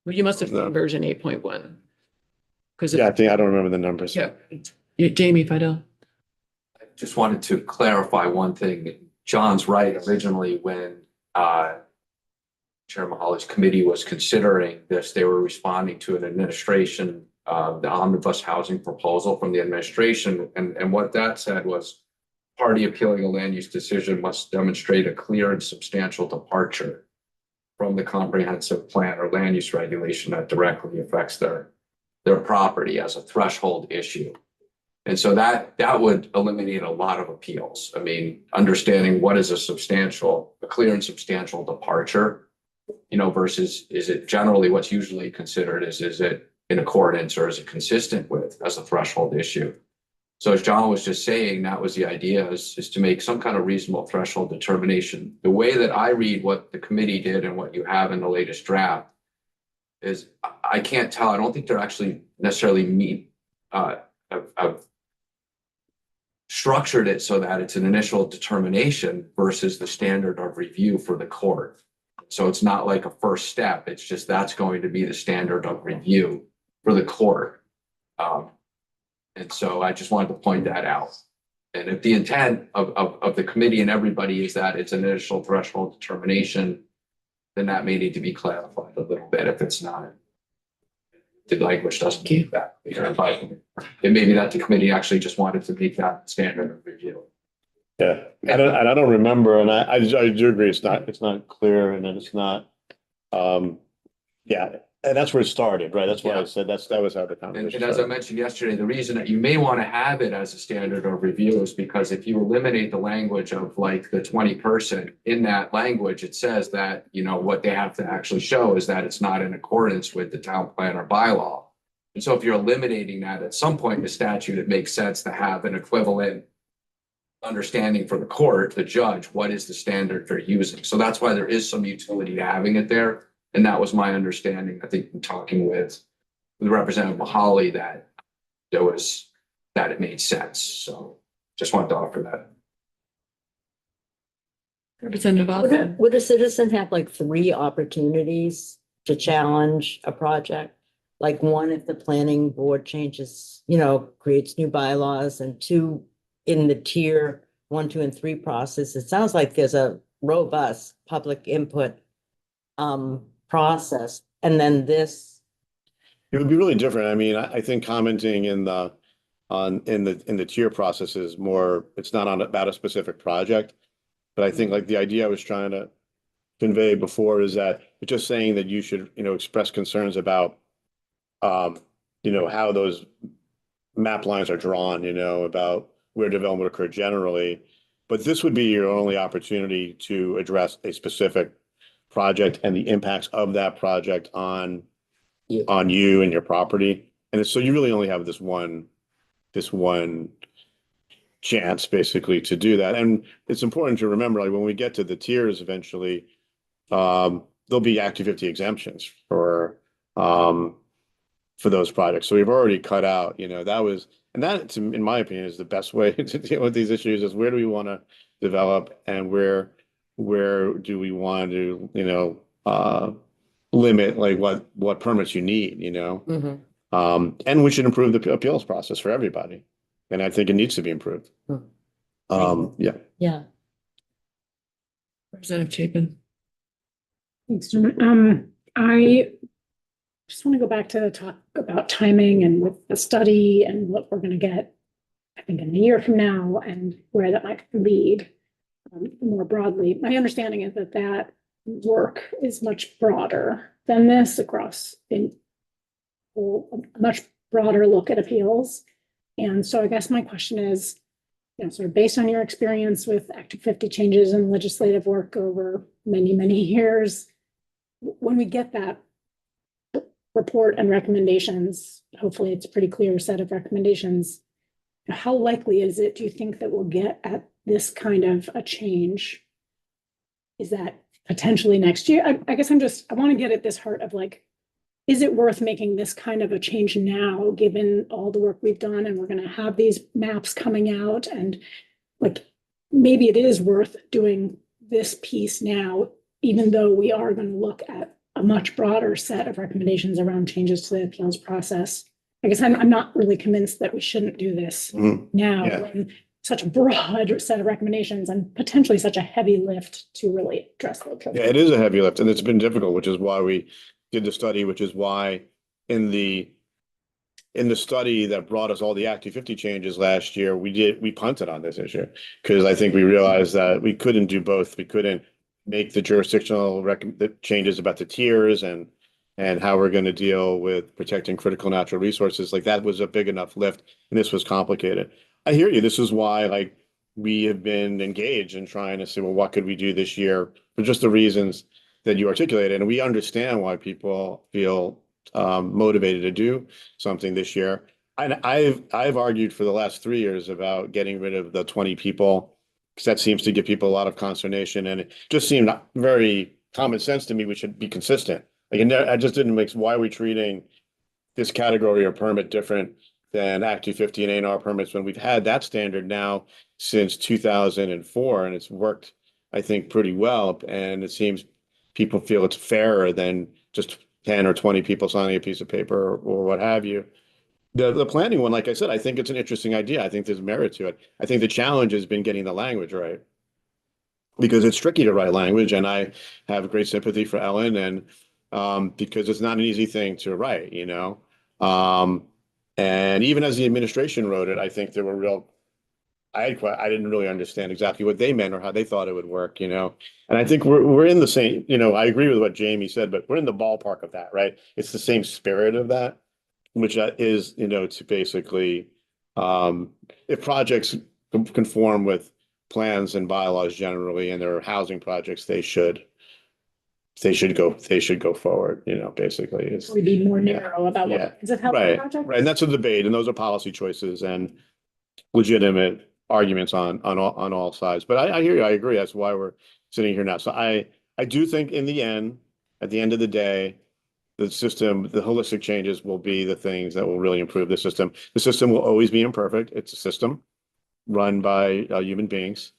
Well, you must have No. seen version 8.1. Because Yeah, I don't remember the numbers. yeah, Jamie Fidel. I just wanted to clarify one thing. John's right. Originally, when Chair Mahali's committee was considering this, they were responding to an administration, the omnibus housing proposal from the administration. And what that said was party appealing a land use decision must demonstrate a clear and substantial departure from the comprehensive plan or land use regulation that directly affects their property as a threshold issue. And so that would eliminate a lot of appeals. I mean, understanding what is a clear and substantial departure, you know, versus is it generally what's usually considered is it in accordance or is it consistent with as a threshold issue? So as John was just saying, that was the idea is to make some kind of reasonable threshold determination. The way that I read what the committee did and what you have in the latest draft is I can't tell. I don't think they're actually necessarily have structured it so that it's an initial determination versus the standard of review for the court. So it's not like a first step. It's just that's going to be the standard of review for the court. And so I just wanted to point that out. And if the intent of the committee and everybody is that it's an initial threshold determination, then that may need to be clarified a little bit if it's not. The language doesn't keep that. It may be that the committee actually just wanted to make that standard of review. Yeah, I don't remember, and I do agree, it's not clear, and then it's not, yeah, and that's where it started, right? That's why I said that was how the conversation And as I started. mentioned yesterday, the reason that you may want to have it as a standard of review is because if you eliminate the language of like the 20 person in that language, it says that, you know, what they have to actually show is that it's not in accordance with the town plan or bylaw. And so if you're eliminating that at some point in the statute, it makes sense to have an equivalent understanding for the court, the judge, what is the standard they're using. So that's why there is some utility to having it there. And that was my understanding, I think, in talking with Representative Mahali, that it made sense. So just wanted to offer that. Representative Osborne. Would a citizen have like 3 opportunities to challenge a project? Like 1, if the planning board changes, you know, creates new bylaws, and 2, in the tier 1, 2, and 3 process. It sounds like there's a robust public input process, and then this. It would be really different. I mean, I think commenting in the tier process is more, it's not about a specific project. But I think like the idea I was trying to convey before is that it's just saying that you should, you know, express concerns about, you know, how those map lines are drawn, you know, about where development occurred generally. But this would be your only opportunity to address a specific project and the impacts of that project on you and your property. And so you really only have this one chance basically to do that. And it's important to remember, like when we get to the tiers eventually, there'll be Act 250 exemptions for those projects. So we've already cut out, that was, and that, in my opinion, is the best way to deal with these issues is where do we want to develop and where do we want to, limit like what permits you need, Mhm. And we should improve the appeals process for everybody. And I think it needs to be improved. Yeah. Yeah. Representative Chapin. Thanks, John. I just want to go back to the talk about timing and with the study and what we're going to get, I think, in a year from now and where that might lead more broadly. My understanding is that work is much broader than this across a much broader look at appeals. And so I guess my question is, sort of based on your experience with Act 250 changes and legislative work over many, many years, when we get that report and recommendations, hopefully it's a pretty clear set of recommendations, how likely is it, do you think, that we'll get at this kind of a change? Is that potentially next year? I guess I want to get at this heart of like, is it worth making this kind of a change now, given all the work we've done and we're going to have these maps coming out, and like, maybe it is worth doing this piece now, even though we are going to look at a much broader set of recommendations around changes to the appeals process. I guess I'm not really convinced that we shouldn't do this now, Yeah. when such a broad set of recommendations and potentially such a heavy lift to really address the appeals. Yeah, it is a heavy lift and it's been difficult, which is why we did the study, which is why in the study that brought us all the Act 250 changes last year, we punted on this issue because I think we realized that we couldn't do both. We couldn't make the jurisdictional the changes about the tiers and how we're going to deal with protecting critical natural resources. Like that was a big enough lift and this was complicated. I hear you. This is why like we have been engaged in trying to say, well, what could we do this year for just the reasons that you articulated? And we understand why people feel motivated to do something this year. And I've argued for the last 3 years about getting rid of the 20 people because that seems to give people a lot of consternation. And it just seemed very common sense to me. We should be consistent. Like, I just didn't make, why are we treating this category of permit different than Act 250 and A&R permits when we've had that standard now since 2004 and it's worked, I think, pretty well. And it seems people feel it's fairer than just 10 or 20 people signing a piece of paper or what have you. The planning one, like I said, I think it's an interesting idea. I think there's merit to it. I think the challenge has been getting the language right because it's tricky to write language. And I have great sympathy for Ellen and because it's not an easy thing to write, and even as the administration wrote it, I think there were I didn't really understand exactly what they meant or how they thought it would work, And I think we're in the same, I agree with what Jamie said, but we're in the ballpark of that, right? It's the same spirit of that, which is, to basically, if projects conform with plans and bylaws generally, and there are housing projects, they should go forward, basically. It's, We be more narrow about Yeah. what is it health Right, project? right. And that's a debate, and those are policy choices and legitimate arguments on all sides. But I hear you. I agree. That's why we're sitting here now. So I do think at the end of the day, the system, the holistic changes will be the things that will really improve the system. The system will always be imperfect. It's a system run by human beings,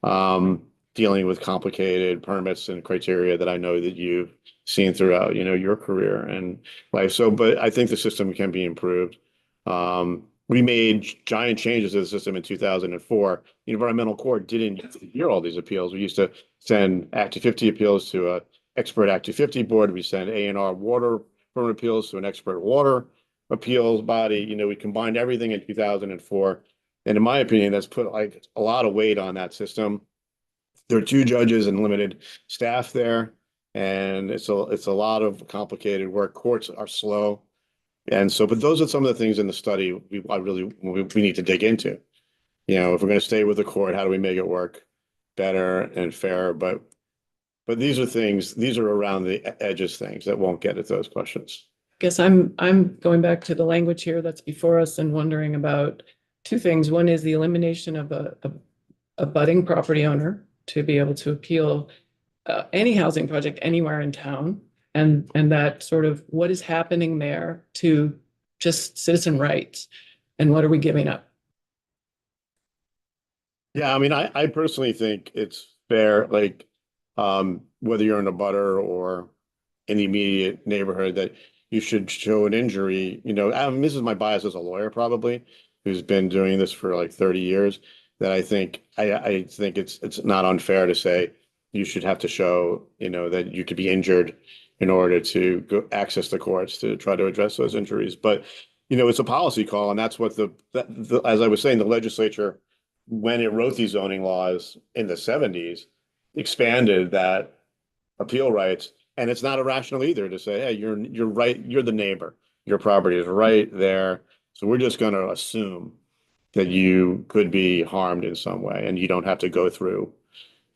dealing with complicated permits and criteria that I know that you've seen throughout, your career and life. So, but I think the system can be improved. We made giant changes to the system in 2004. The Environmental Court didn't hear all these appeals. We used to send Act 250 appeals to an expert Act 250 board. We send A&R water permit appeals to an expert water appeals body. We combined everything in 2004. And in my opinion, that's put like a lot of weight on that system. There are 2 judges and limited staff there. And it's a lot of complicated work. Courts are slow. And so, but those are some of the things in the study we need to dig into. If we're going to stay with the court, how do we make it work better and fairer? But these are around the edges things that won't get at those questions. Guess I'm going back to the language here that's before us and wondering about 2 things. One is the elimination of a budding property owner to be able to appeal any housing project anywhere in town, and that sort of what is happening there to just citizen rights, and what are we giving up? Yeah, I mean, I personally think it's fair, like, whether you're in a butter or in the immediate neighborhood, that you should show an injury, this is my bias as a lawyer probably, who's been doing this for like 30 years, that I think it's not unfair to say you should have to show, that you could be injured in order to go access the courts to try to address those injuries. But, it's a policy call, and that's what as I was saying, the legislature, when it wrote these zoning laws in the 70s, expanded that appeal rights. And it's not irrational either to say, hey, you're right, you're the neighbor. Your property is right there. So we're just going to assume that you could be harmed in some way, and you don't have to go through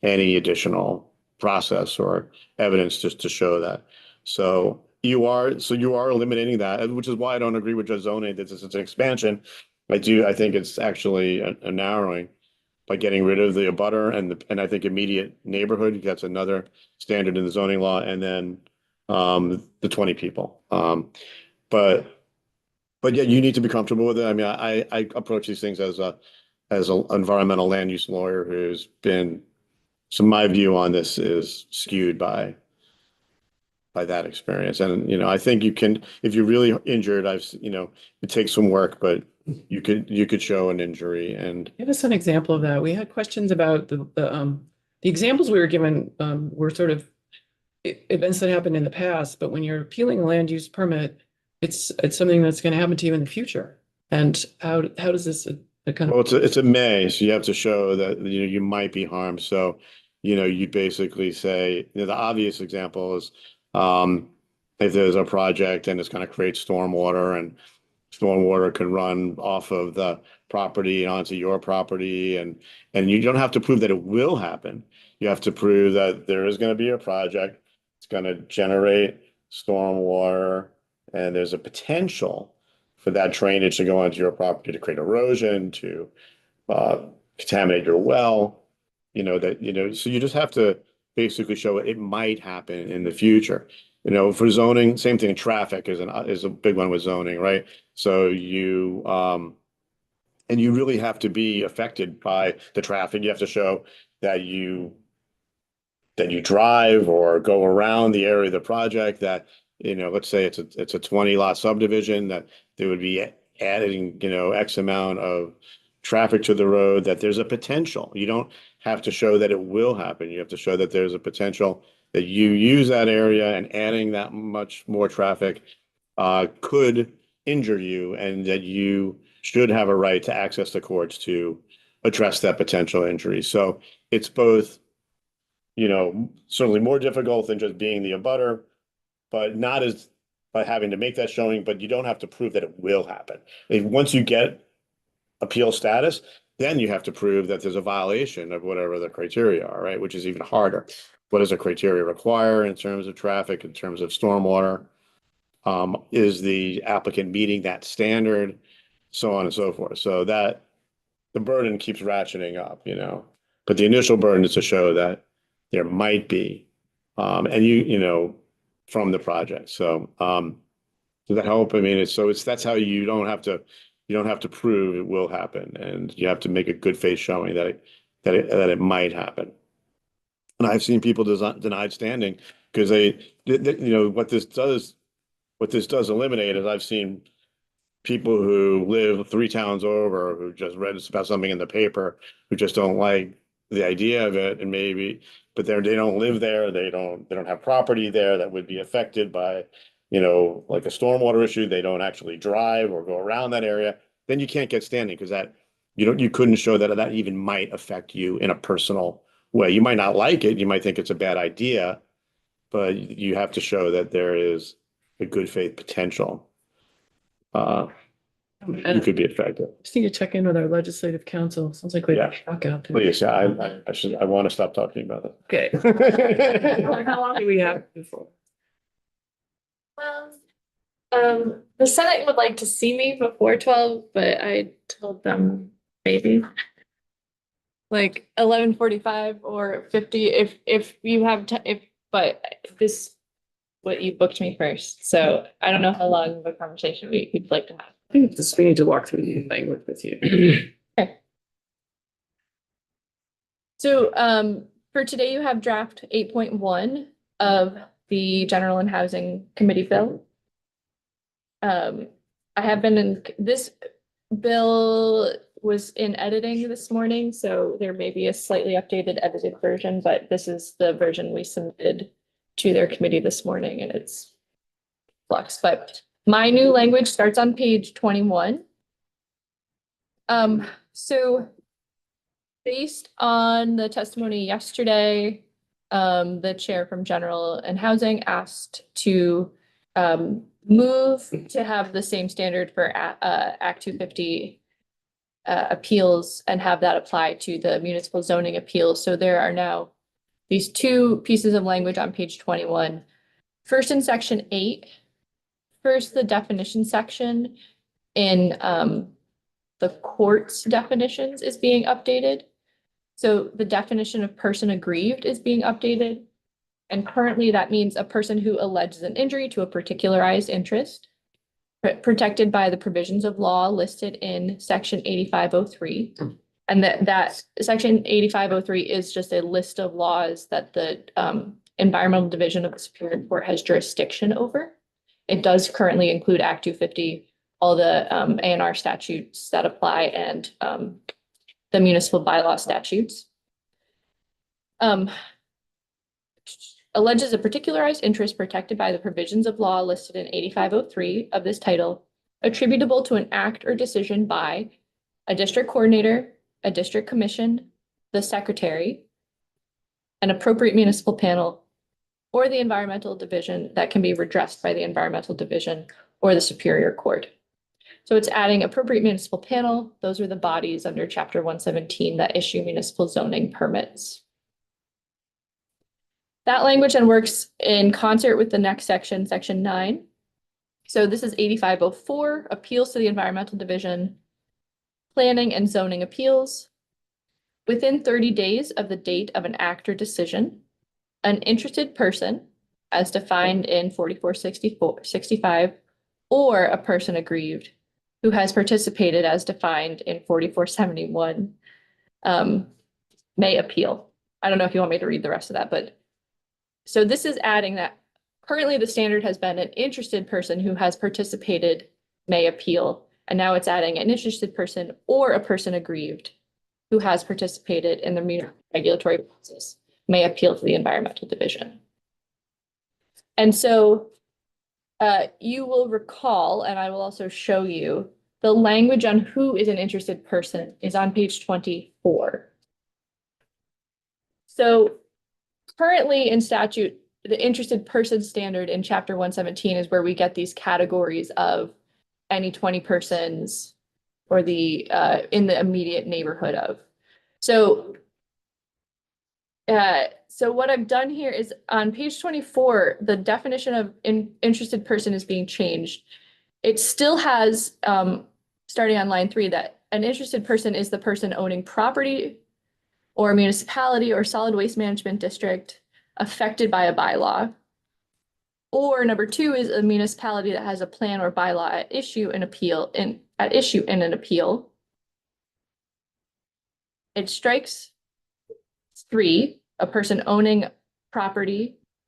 any additional process or evidence just to show that. So you are eliminating that, which is why I don't agree with Judge Zoning that this is an expansion. I think it's actually a narrowing by getting rid of the abutter and I think immediate neighborhood. That's another standard in the zoning law, and then the 20 people. But yeah, you need to be comfortable with it. I mean, I approach these things as an environmental land use lawyer who's been. So my view on this is skewed by that experience. And, I think you can, if you're really injured, it takes some work, but you could show an injury. And Give us an example of that. We had questions about the examples we were given were sort of events that happened in the past, but when you're appealing a land use permit, it's something that's going to happen to you in the future. And how does this well, it's a may, so you have to show that, you might be harmed. So, you basically say, the obvious example is, if there's a project and it's going to create stormwater, and stormwater can run off of the property onto your property, and you don't have to prove that it will happen. You have to prove that there is going to be a project. It's going to generate stormwater, and there's a potential for that drainage to go onto your property to create erosion, to contaminate your well. So you just have to basically show it might happen in the future. For zoning, same thing. Traffic is a big one with zoning, right? So and you really have to be affected by the traffic. You have to show that you drive or go around the area of the project, that, let's say it's a 20 lot subdivision, that there would be adding, X amount of traffic to the road, that there's a potential. You don't have to show that it will happen. You have to show that there's a potential that you use that area, and adding that much more traffic could injure you, and that you should have a right to access the courts to address that potential injury. So it's both, certainly more difficult than just being the abutter, but not as by having to make that showing, but you don't have to prove that it will happen. Once you get appeal status, then you have to prove that there's a violation of whatever the criteria are, right? Which is even harder. What does a criteria require in terms of traffic, in terms of stormwater? Is the applicant meeting that standard? So on and so forth. So that the burden keeps ratcheting up, but the initial burden is to show that there might be, and from the project. So, does that help? I mean, that's how you don't have to prove it will happen, and you have to make a good faith showing that it might happen. And I've seen people denied standing because what this does eliminate is, I've seen people who live 3 towns over, who just read about something in the paper, who just don't like the idea of it, and but they don't live there, they don't have property there that would be affected by, like a stormwater issue. They don't actually drive or go around that area. Then you can't get standing, because you couldn't show that even might affect you in a personal way. You might not like it, you might think it's a bad idea, but you have to show that there is a good faith potential. You could be affected. Just need to check in with our legislative council. Sounds like we have a talk out there. Please, yeah, I want to stop talking about it. Okay. How long do we have before? Well, the Senate would like to see me before 12, but I told them maybe. like 11:45 or 50 if you have but this what you booked me first. So I don't know how long of a conversation we'd like to have. I think this, we need to walk through the language with you. So for today, you have draft 8.1 of the General and Housing Committee bill. I have been in, this bill was in editing this morning, so there may be a slightly updated edited version, but this is the version we submitted to their committee this morning, and it's flux. But my new language starts on page 21. So based on the testimony yesterday, the chair from General and Housing asked to move to have the same standard for Act 250 appeals and have that apply to the municipal zoning appeals. So there are now these two pieces of language on page 21. First in section 8, first the definition section in the court's definitions is being updated. So the definition of person aggrieved is being updated. And currently that means a person who alleges an injury to a particularized interest protected by the provisions of law listed in section 8503. And that section 8503 is just a list of laws that the Environmental Division of the Superior Court has jurisdiction over. It does currently include Act 250, all the A&R statutes that apply, and the municipal bylaw statutes. Alleges a particularized interest protected by the provisions of law listed in 8503 of this title, attributable to an act or decision by a district coordinator, a district commission, the secretary, an appropriate municipal panel, or the environmental division that can be redressed by the environmental division or the Superior Court. So it's adding appropriate municipal panel. Those are the bodies under Chapter 117 that issue municipal zoning permits. That language then works in concert with the next section, section 9. So this is 8504, appeals to the environmental division, planning and zoning appeals. Within 30 days of the date of an act or decision, an interested person, as defined in 4465, or a person aggrieved who has participated as defined in 4471, may appeal. I don't know if you want me to read the rest of that, but so this is adding that currently the standard has been an interested person who has participated may appeal. And now it's adding an interested person or a person aggrieved who has participated in the regulatory process may appeal to the environmental division. And so you will recall, and I will also show you, the language on who is an interested person is on page 24. So currently in statute, the interested person standard in Chapter 117 is where we get these categories of any 20 persons or the in the immediate neighborhood of. So what I've done here is on page 24, the definition of interested person is being changed. It still has, starting on line 3, that an interested person is the person owning property or municipality or solid waste management district affected by a bylaw. Or number 2 is a municipality that has a plan or bylaw at issue in an appeal. It strikes 3, a person owning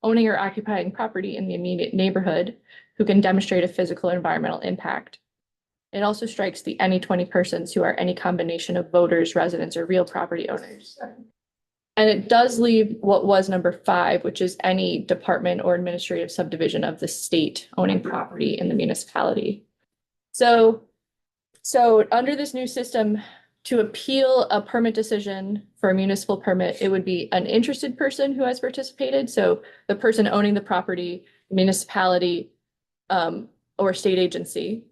or occupying property in the immediate neighborhood who can demonstrate a physical or environmental impact. It also strikes the any 20 persons who are any combination of voters, residents, or real property owners. And it does leave what was number 5, which is any department or administrative subdivision of the state owning property in the municipality. So under this new system, to appeal a permit decision for a municipal permit, it would be an interested person who has participated. So the person owning the property, municipality, or state agency,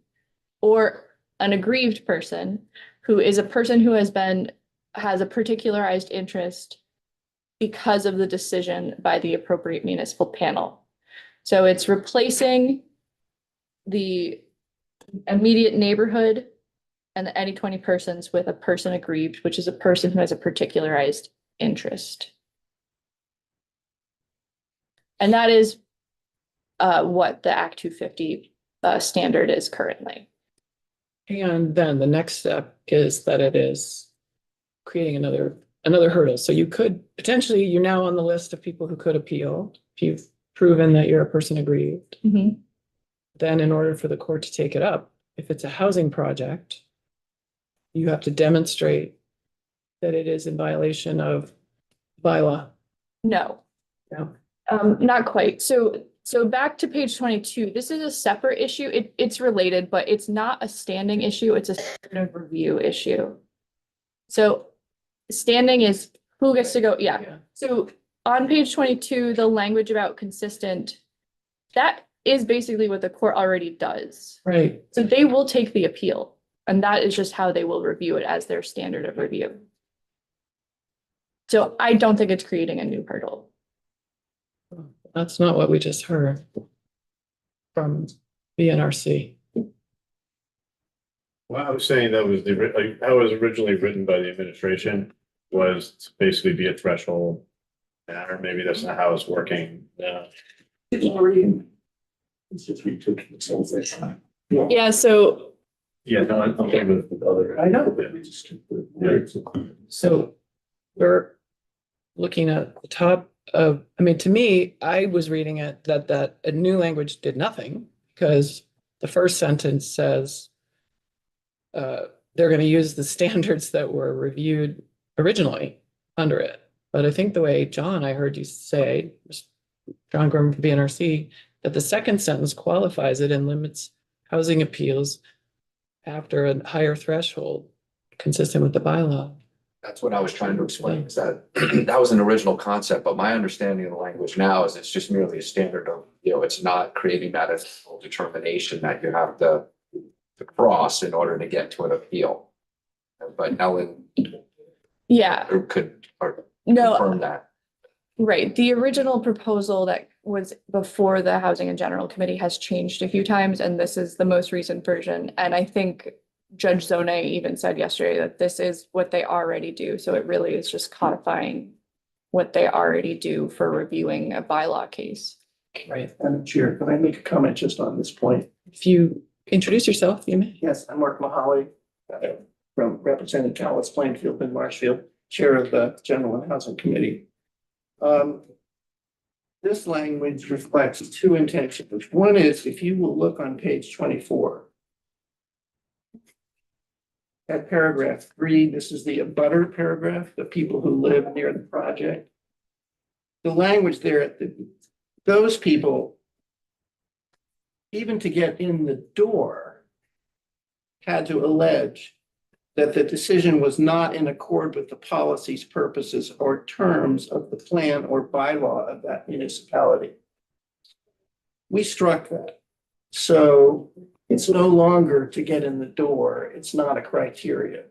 or an aggrieved person who is a person who has a particularized interest because of the decision by the appropriate municipal panel. So it's replacing the immediate neighborhood and the any 20 persons with a person aggrieved, which is a person who has a particularized interest. And that is what the Act 250 standard is currently. And then the next step is that it is creating another hurdle. So you could potentially, you're now on the list of people who could appeal if you've proven that you're a person aggrieved. Then in order for the court to take it up, if it's a housing project, you have to demonstrate that it is in violation of bylaw. No. No. Not quite. So back to page 22, this is a separate issue. It's related, but it's not a standing issue. It's a standard of review issue. So standing is who gets to go. Yeah. So on page 22, the language about consistent, that is basically what the court already does. Right. So they will take the appeal, and that is just how they will review it as their standard of review. So I don't think it's creating a new hurdle. That's not what we just heard from BNRC. Well, I was saying that was how it was originally written by the administration was to basically be a threshold matter. Maybe that's not how it's working now. Yeah, so Yeah, no, I'm okay with other. I know. So we're looking at the top of, I mean, to me, I was reading it that a new language did nothing because the first sentence says they're going to use the standards that were reviewed originally under it. But I think the way, John, I heard you say, John Gorman from BNRC, that the second sentence qualifies it and limits housing appeals after a higher threshold consistent with the bylaw. That's what I was trying to explain, is that that was an original concept, but my understanding of the language now is it's just merely a standard of, it's not creating that as a determination that you have to cross in order to get to an appeal. But Ellen yeah, could no, confirm that. right. The original proposal that was before the Housing and General Committee has changed a few times, and this is the most recent version. And I think Judge Zone even said yesterday that this is what they already do. So it really is just codifying what they already do for reviewing a bylaw case. Right. Madam Chair, can I make a comment just on this point? If you introduce yourself, you may. Yes, I'm Mark Mahali, from representing Callis, Plainfield, and Marshfield, Chair of the General and Housing Committee. This language reflects two intentions. One is, if you will look on page 24, at paragraph 3, this is the abutter paragraph, the people who live near the project. The language there, those people, even to get in the door, had to allege that the decision was not in accord with the policies, purposes, or terms of the plan or bylaw of that municipality. We struck that. So it's no longer to get in the door. It's not a criteria.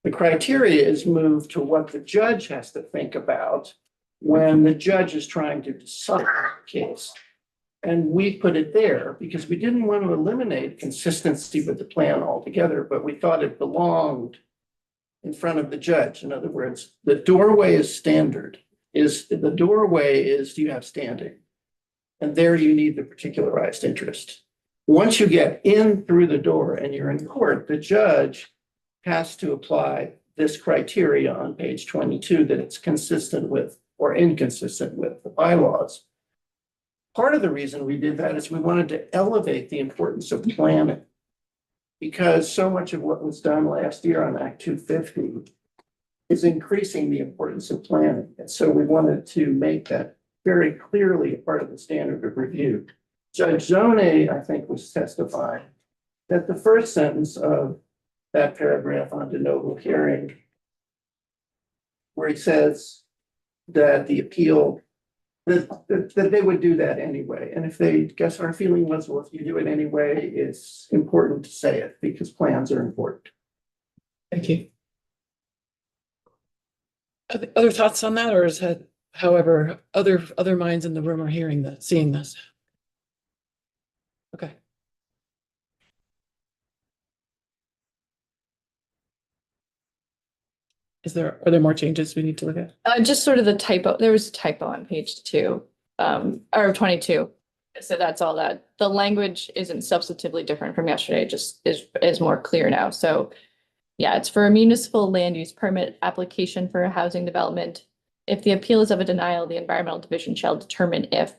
The criteria is moved to what the judge has to think about when the judge is trying to decide the case. And we put it there because we didn't want to eliminate consistency with the plan altogether, but we thought it belonged in front of the judge. In other words, the doorway is standard. Do you have standing? And there you need the particularized interest. Once you get in through the door and you're in court, the judge has to apply this criteria on page 22 that it's consistent with or inconsistent with the bylaws. Part of the reason we did that is we wanted to elevate the importance of planning, because so much of what was done last year on Act 250 is increasing the importance of planning. And so we wanted to make that very clearly a part of the standard of review. Judge Zone, I think, was testifying that the first sentence of that paragraph on de novo hearing, where he says that the appeal, that they would do that anyway. And if they, guess our feeling was, well, if you do it anyway, it's important to say it because plans are important. Thank you. Other thoughts on that, or is that, however, other minds in the room are hearing that, seeing this? Okay. are there more changes we need to look at? Just sort of the typo, there was a typo on page 2, or 22. So that's all that. The language isn't substantively different from yesterday, it just is more clear now. So yeah, it's for a municipal land use permit application for a housing development. If the appeal is of a denial, the environmental division shall determine if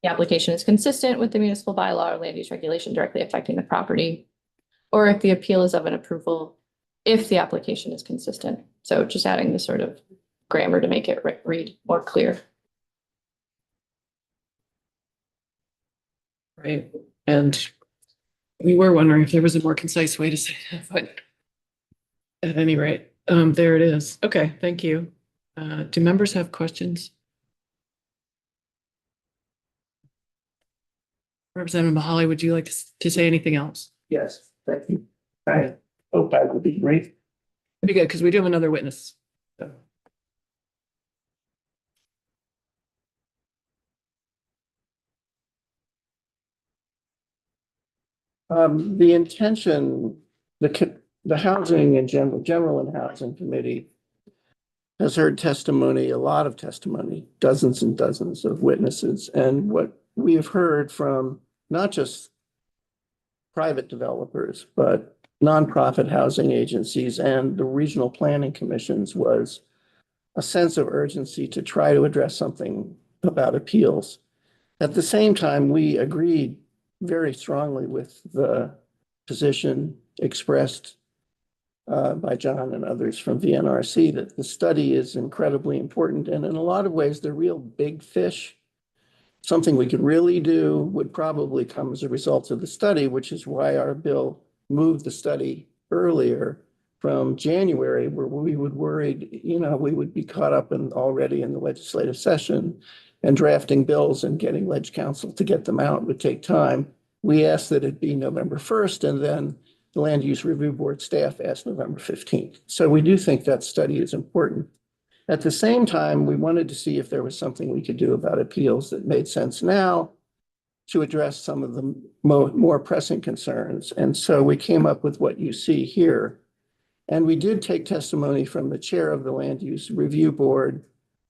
the application is consistent with the municipal bylaw or land use regulation directly affecting the property, or if the appeal is of an approval, if the application is consistent. So just adding the sort of grammar to make it read more clear. Right, and we were wondering if there was a more concise way to say that, but at any rate, there it is. Okay, thank you. Do members have questions? Representative Mahali, would you like to say anything else? Yes, thank you. I hope that would be great. Pretty good, because we do have another witness. So. The intention, the housing and general and housing committee has heard testimony, a lot of testimony, dozens and dozens of witnesses. And what we have heard from not just private developers, but nonprofit housing agencies and the regional planning commissions was a sense of urgency to try to address something about appeals. At the same time, we agreed very strongly with the position expressed by John and others from VNRC that the study is incredibly important. And in a lot of ways, the real big fish, something we could really do, would probably come as a result of the study, which is why our bill moved the study earlier from January, where we would worried, we would be caught up already in the legislative session, and drafting bills and getting Leg Council to get them out would take time. We asked that it be November 1st, and then the Land Use Review Board staff asked November 15th. So we do think that study is important. At the same time, we wanted to see if there was something we could do about appeals that made sense now to address some of the more pressing concerns. And so we came up with what you see here. And we did take testimony from the chair of the Land Use Review Board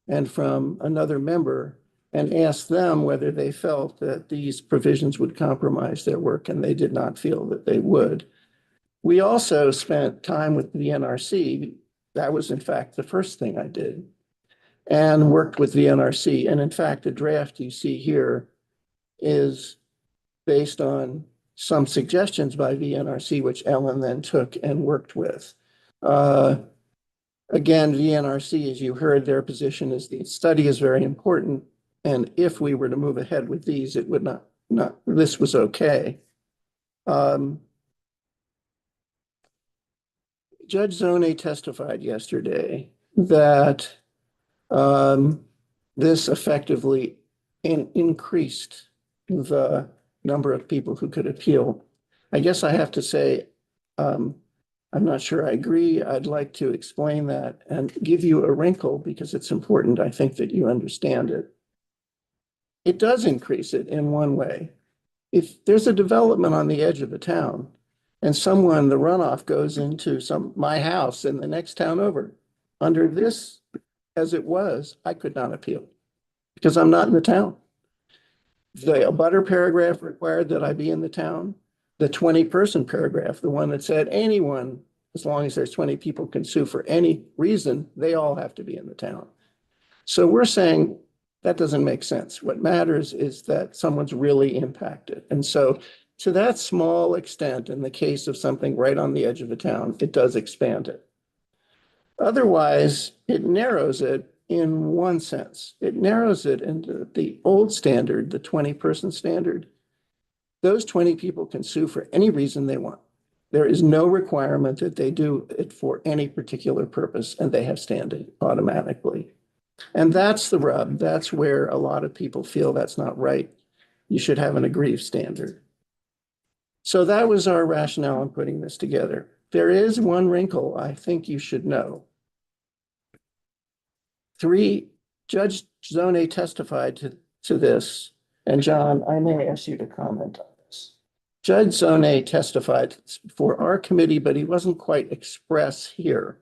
and from another member and asked them whether they felt that these provisions would compromise their work, and they did not feel that they would. We also spent time with the NRC. That was, in fact, the first thing I did, and worked with the NRC. And in fact, the draft you see here is based on some suggestions by VNRC, which Ellen then took and worked with. Again, VNRC, as you heard, their position is the study is very important. And if we were to move ahead with these, it would not this was okay. Judge Zone testified yesterday that this effectively increased the number of people who could appeal. I guess I have to say, I'm not sure I agree. I'd like to explain that and give you a wrinkle because it's important, I think, that you understand it. It does increase it in one way. If there's a development on the edge of the town and the runoff goes into my house in the next town over, under this, as it was, I could not appeal because I'm not in the town. The abutter paragraph required that I be in the town. The 20-person paragraph, the one that said anyone, as long as there's 20 people, can sue for any reason, they all have to be in the town. So we're saying that doesn't make sense. What matters is that someone's really impacted. And so to that small extent, in the case of something right on the edge of a town, it does expand it. Otherwise, it narrows it in one sense. It narrows it into the old standard, the 20-person standard. Those 20 people can sue for any reason they want. There is no requirement that they do it for any particular purpose, and they have standing automatically. And that's the rub. That's where a lot of people feel that's not right. You should have an aggrieved standard. So that was our rationale in putting this together. There is one wrinkle I think you should know. Judge Zone testified to this, and John, I may ask you to comment on this. Judge Zone testified for our committee, but he wasn't quite express here.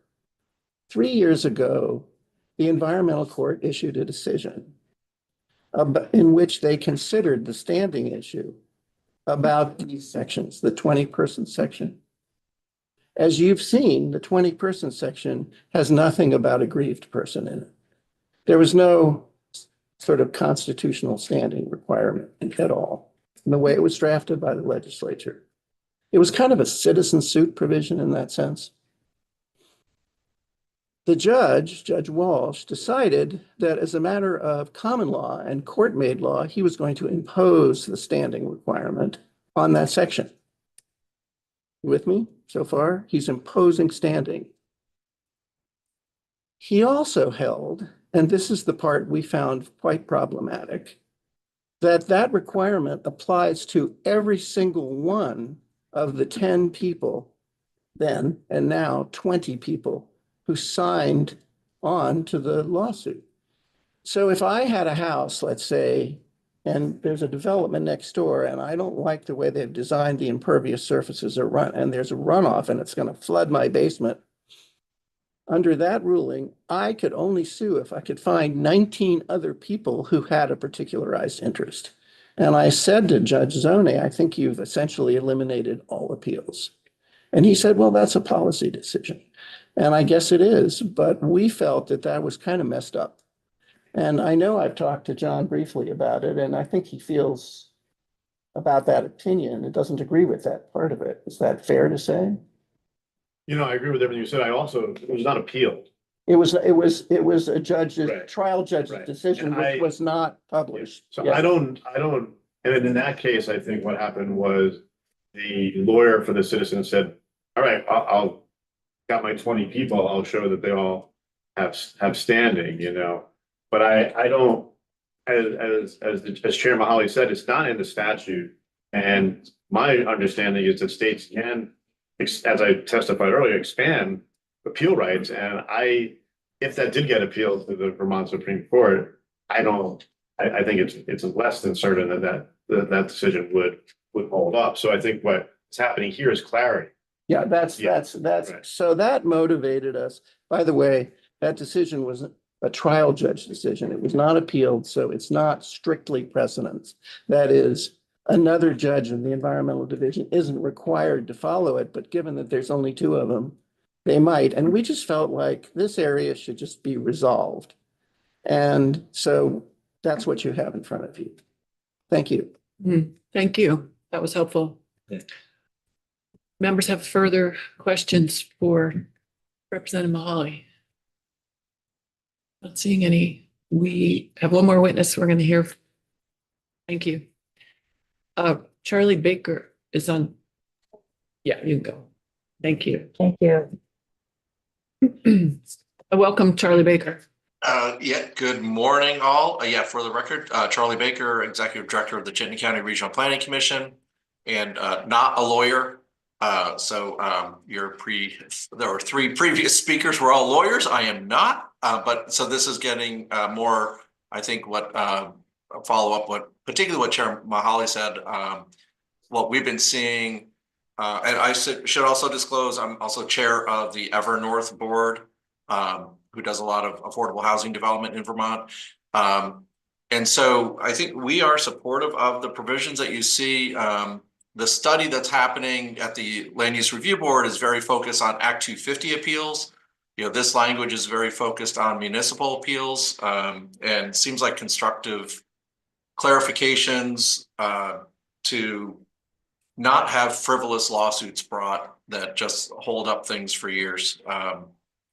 3 years ago, the environmental court issued a decision in which they considered the standing issue about these sections, the 20-person section. As you've seen, the 20-person section has nothing about a grieved person in it. There was no sort of constitutional standing requirement at all in the way it was drafted by the legislature. It was kind of a citizen suit provision in that sense. The judge, Judge Walsh, decided that as a matter of common law and court-made law, he was going to impose the standing requirement on that section. With me so far? He's imposing standing. He also held, and this is the part we found quite problematic, that that requirement applies to every single one of the 10 people then, and now 20 people who signed on to the lawsuit. So if I had a house, let's say, and there's a development next door, and I don't like the way they've designed the impervious surfaces and there's a runoff and it's going to flood my basement. Under that ruling, I could only sue if I could find 19 other people who had a particularized interest. And I said to Judge Zone, I think you've essentially eliminated all appeals. And he said, well, that's a policy decision. And I guess it is, but we felt that that was kind of messed up. And I know I've talked to John briefly about it, and I think he feels about that opinion. It doesn't agree with that part of it. Is that fair to say? You know, I agree with everything you said. It was not appealed. It was a judge's, Right. trial judge's Right. decision, And which was not published. So Yeah. I don't, and in that case, I think what happened was the lawyer for the citizen said, all right, I'll got my 20 people, I'll show that they all have standing, you know. But I don't, as Chair Mahali said, it's not in the statute. And my understanding is that states can, as I testified earlier, expand appeal rights. And if that did get appealed to the Vermont Supreme Court, I think it's less than certain that decision would hold up. So I think what's happening here is clarity. Yeah, that's, Right. so that motivated us. By the way, that decision was a trial judge decision. It was not appealed, so it's not strictly precedence. That is, another judge in the environmental division isn't required to follow it, but given that there's only 2 of them, they might. And we just felt like this area should just be resolved. And so that's what you have in front of you. Thank you. Thank you. That was helpful. Yeah. Members have further questions for Representative Mahali? Not seeing any. We have one more witness we're going to hear. Thank you. Charlie Baker is on. Yeah, you can go. Thank you. Thank you. Welcome, Charlie Baker. Yeah, good morning, all. Yeah, for the record, Charlie Baker, Executive Director of the Chittenden County Regional Planning Commission, and not a lawyer. There were 3 previous speakers were all lawyers. I am not, but so this is getting more, I think, what follow up particularly what Chair Mahali said, what we've been seeing. And I should also disclose, I'm also chair of the Evernorth Board, who does a lot of affordable housing development in Vermont. And so I think we are supportive of the provisions that you see. The study that's happening at the Land Use Review Board is very focused on Act 250 appeals. You know, this language is very focused on municipal appeals, and seems like constructive clarifications to not have frivolous lawsuits brought that just hold up things for years.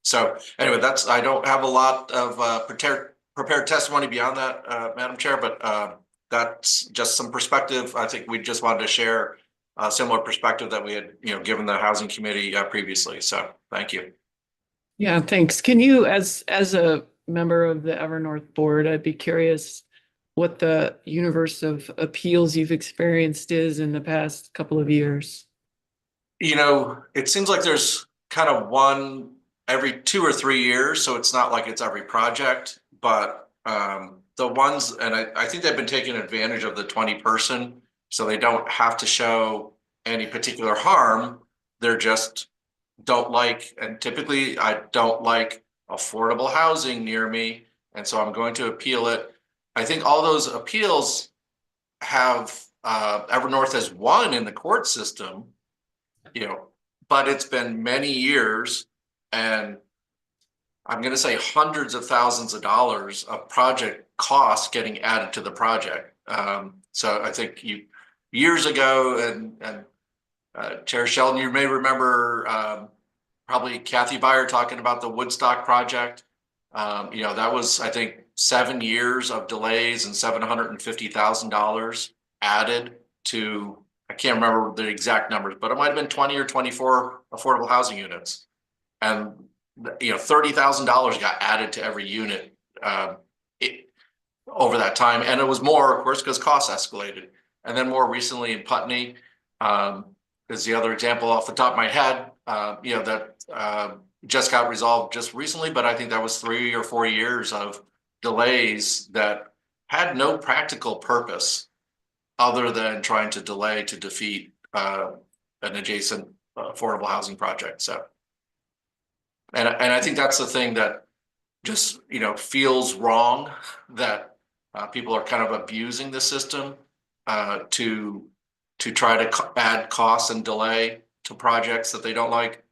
So anyway, I don't have a lot of prepared testimony beyond that, Madam Chair, but that's just some perspective. I think we just wanted to share a similar perspective that we had, given the Housing Committee previously. So thank you. Yeah, thanks. Can you, as a member of the Evernorth Board, I'd be curious what the universe of appeals you've experienced is in the past couple of years. It seems like there's kind of one every 2 or 3 years, so it's not like it's every project, but the ones, and I think they've been taking advantage of the 20-person, so they don't have to show any particular harm. They're just don't like, and typically I don't like affordable housing near me, and so I'm going to appeal it. I think all those appeals have, Evernorth has won in the court system, but it's been many years, and I'm gonna say hundreds of thousands of dollars of project costs getting added to the project. So I think years ago, and Chair Sheldon, you may remember, probably Kathy Byer talking about the Woodstock project. That was, I think, 7 years of delays and $750,000 added to, I can't remember the exact numbers, but it might have been 20 or 24 affordable housing units. And, $30,000 got added to every unit over that time. And it was more, of course, because costs escalated. And then more recently in Putney, is the other example off the top of my head, that just got resolved just recently, but I think that was 3 or 4 years of delays that had no practical purpose other than trying to delay to defeat an adjacent affordable housing project. So, and I think that's the thing that just, feels wrong, that people are kind of abusing the system to try to add costs and delay to projects that they don't like,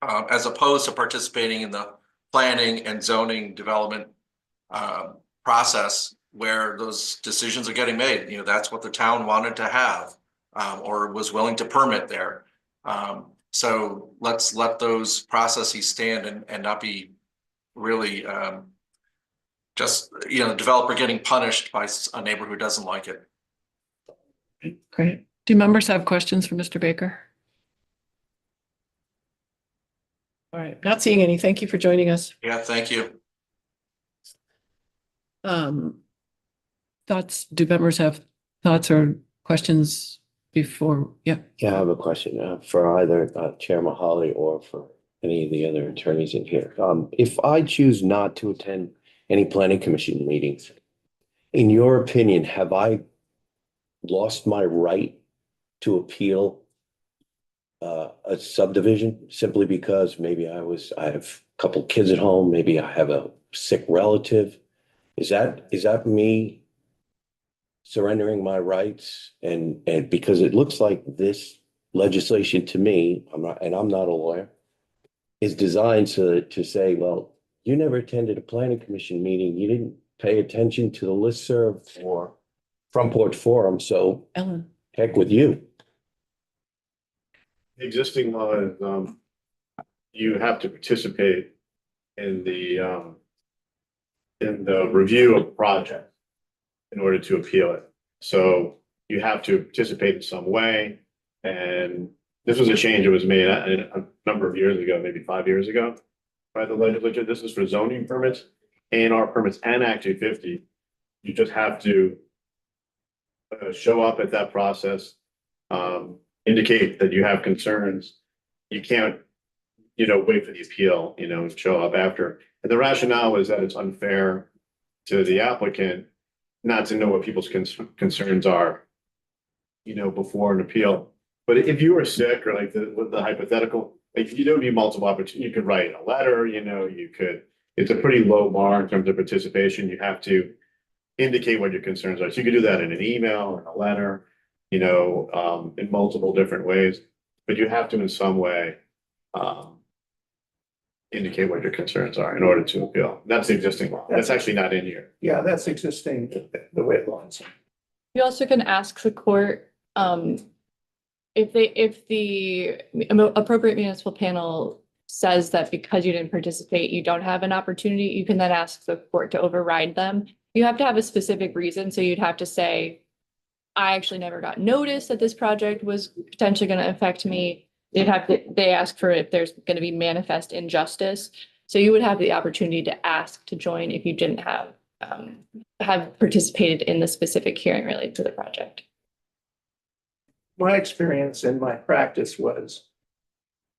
as opposed to participating in the planning and zoning development process where those decisions are getting made. That's what the town wanted to have, or was willing to permit there. So let's let those processes stand and not be really just, developer getting punished by a neighbor who doesn't like it. Great. Do members have questions for Mr. Baker? All right, not seeing any. Thank you for joining us. Yeah, thank you. Thoughts, do members have thoughts or questions before? Yeah. Yeah, I have a question for either Chair Mahali or for any of the other attorneys in here. If I choose not to attend any planning commission meetings, in your opinion, have I lost my right to appeal a subdivision simply because maybe I have a couple kids at home, maybe I have a sick relative? Is that me surrendering my rights? And because it looks like this legislation to me, I'm not a lawyer, is designed to say, well, you never attended a planning commission meeting, you didn't pay attention to the listserv for Front Porch Forum, so Ellen. heck with you. The existing law is, you have to participate in the review of the project in order to appeal it. So you have to participate in some way. And this was a change that was made a number of years ago, maybe 5 years ago, by the legislature. This is for zoning permits, A&R permits, and Act 250. You just have to show up at that process, indicate that you have concerns. You can't, wait for the appeal, and show up after. And the rationale is that it's unfair to the applicant not to know what people's concerns are, before an appeal. But if you were sick, or like the hypothetical, like you don't need multiple opportunities. You could write a letter, it's a pretty low bar in terms of participation. You have to indicate what your concerns are. So you could do that in an email or a letter, in multiple different ways, but you have to in some way indicate what your concerns are in order to appeal. That's the existing law. That's actually not in here. Yeah, that's existing the way it lines. You also can ask the court, if the appropriate municipal panel says that because you didn't participate, you don't have an opportunity, you can then ask the court to override them. You have to have a specific reason. So you'd have to say, I actually never got notice that this project was potentially going to affect me. They ask for if there's going to be manifest injustice. So you would have the opportunity to ask to join if you didn't have participated in the specific hearing related to the project. My experience and my practice was,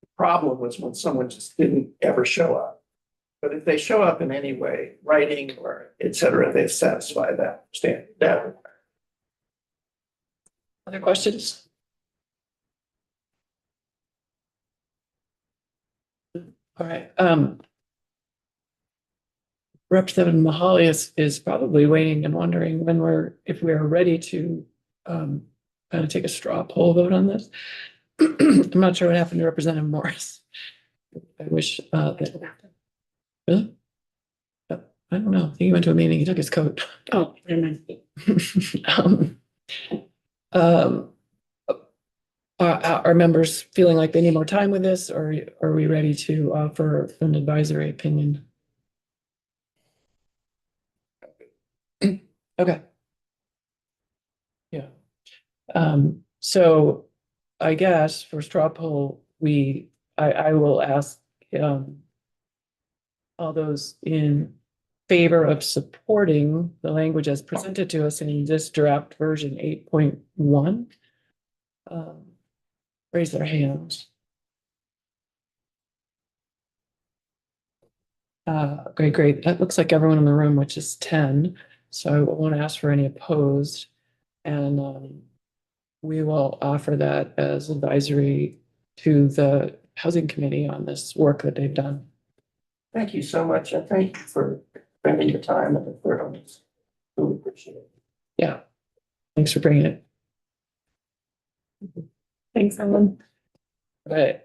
the problem was when someone just didn't ever show up. But if they show up in any way, writing or et cetera, they satisfy that standard. Other questions? All right. Representative Mahali is probably waiting and wondering if we're ready to kind of take a straw poll vote on this. I'm not sure what happened to Representative Morris. I wish, really? I don't know. I think he went to a meeting. He took his coat. Oh, never mind. Are members feeling like they need more time with this, or are we ready to offer an advisory opinion? Okay. Yeah. So I guess for straw poll, I will ask all those in favor of supporting the language as presented to us in this draft version 8.1. Raise their hands. Great. That looks like everyone in the room, which is 10. So I won't ask for any opposed. And we will offer that as advisory to the Housing Committee on this work that they've done. Thank you so much, and thank you for spending your time and effort on this. Really appreciate it. Yeah. Thanks for bringing it. Thanks, Ellen. Right.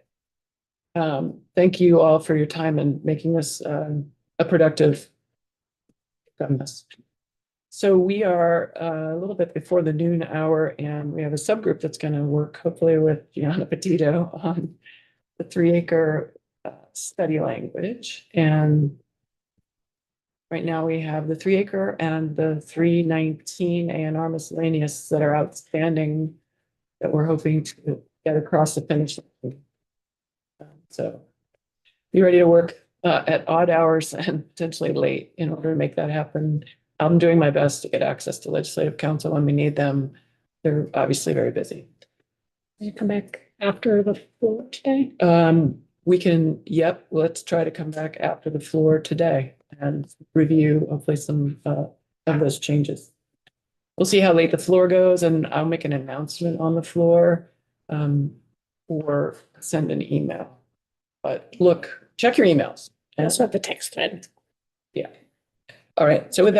Thank you all for your time and making this a productive mess. So we are a little bit before the noon hour, and we have a subgroup that's going to work hopefully with Gianna Petito on the 3-acre study language. And right now we have the 3-acre and the 319 A&R miscellaneous that are outstanding that we're hoping to get across the finish line. So be ready to work at odd hours and potentially late in order to make that happen. I'm doing my best to get access to legislative council when we need them. They're obviously very busy. You come back after the floor today? We can, let's try to come back after the floor today and review hopefully some of those changes. We'll see how late the floor goes, and I'll make an announcement on the floor or send an email. But look, check your emails. I also have the text thread. Yeah. All right. So with that,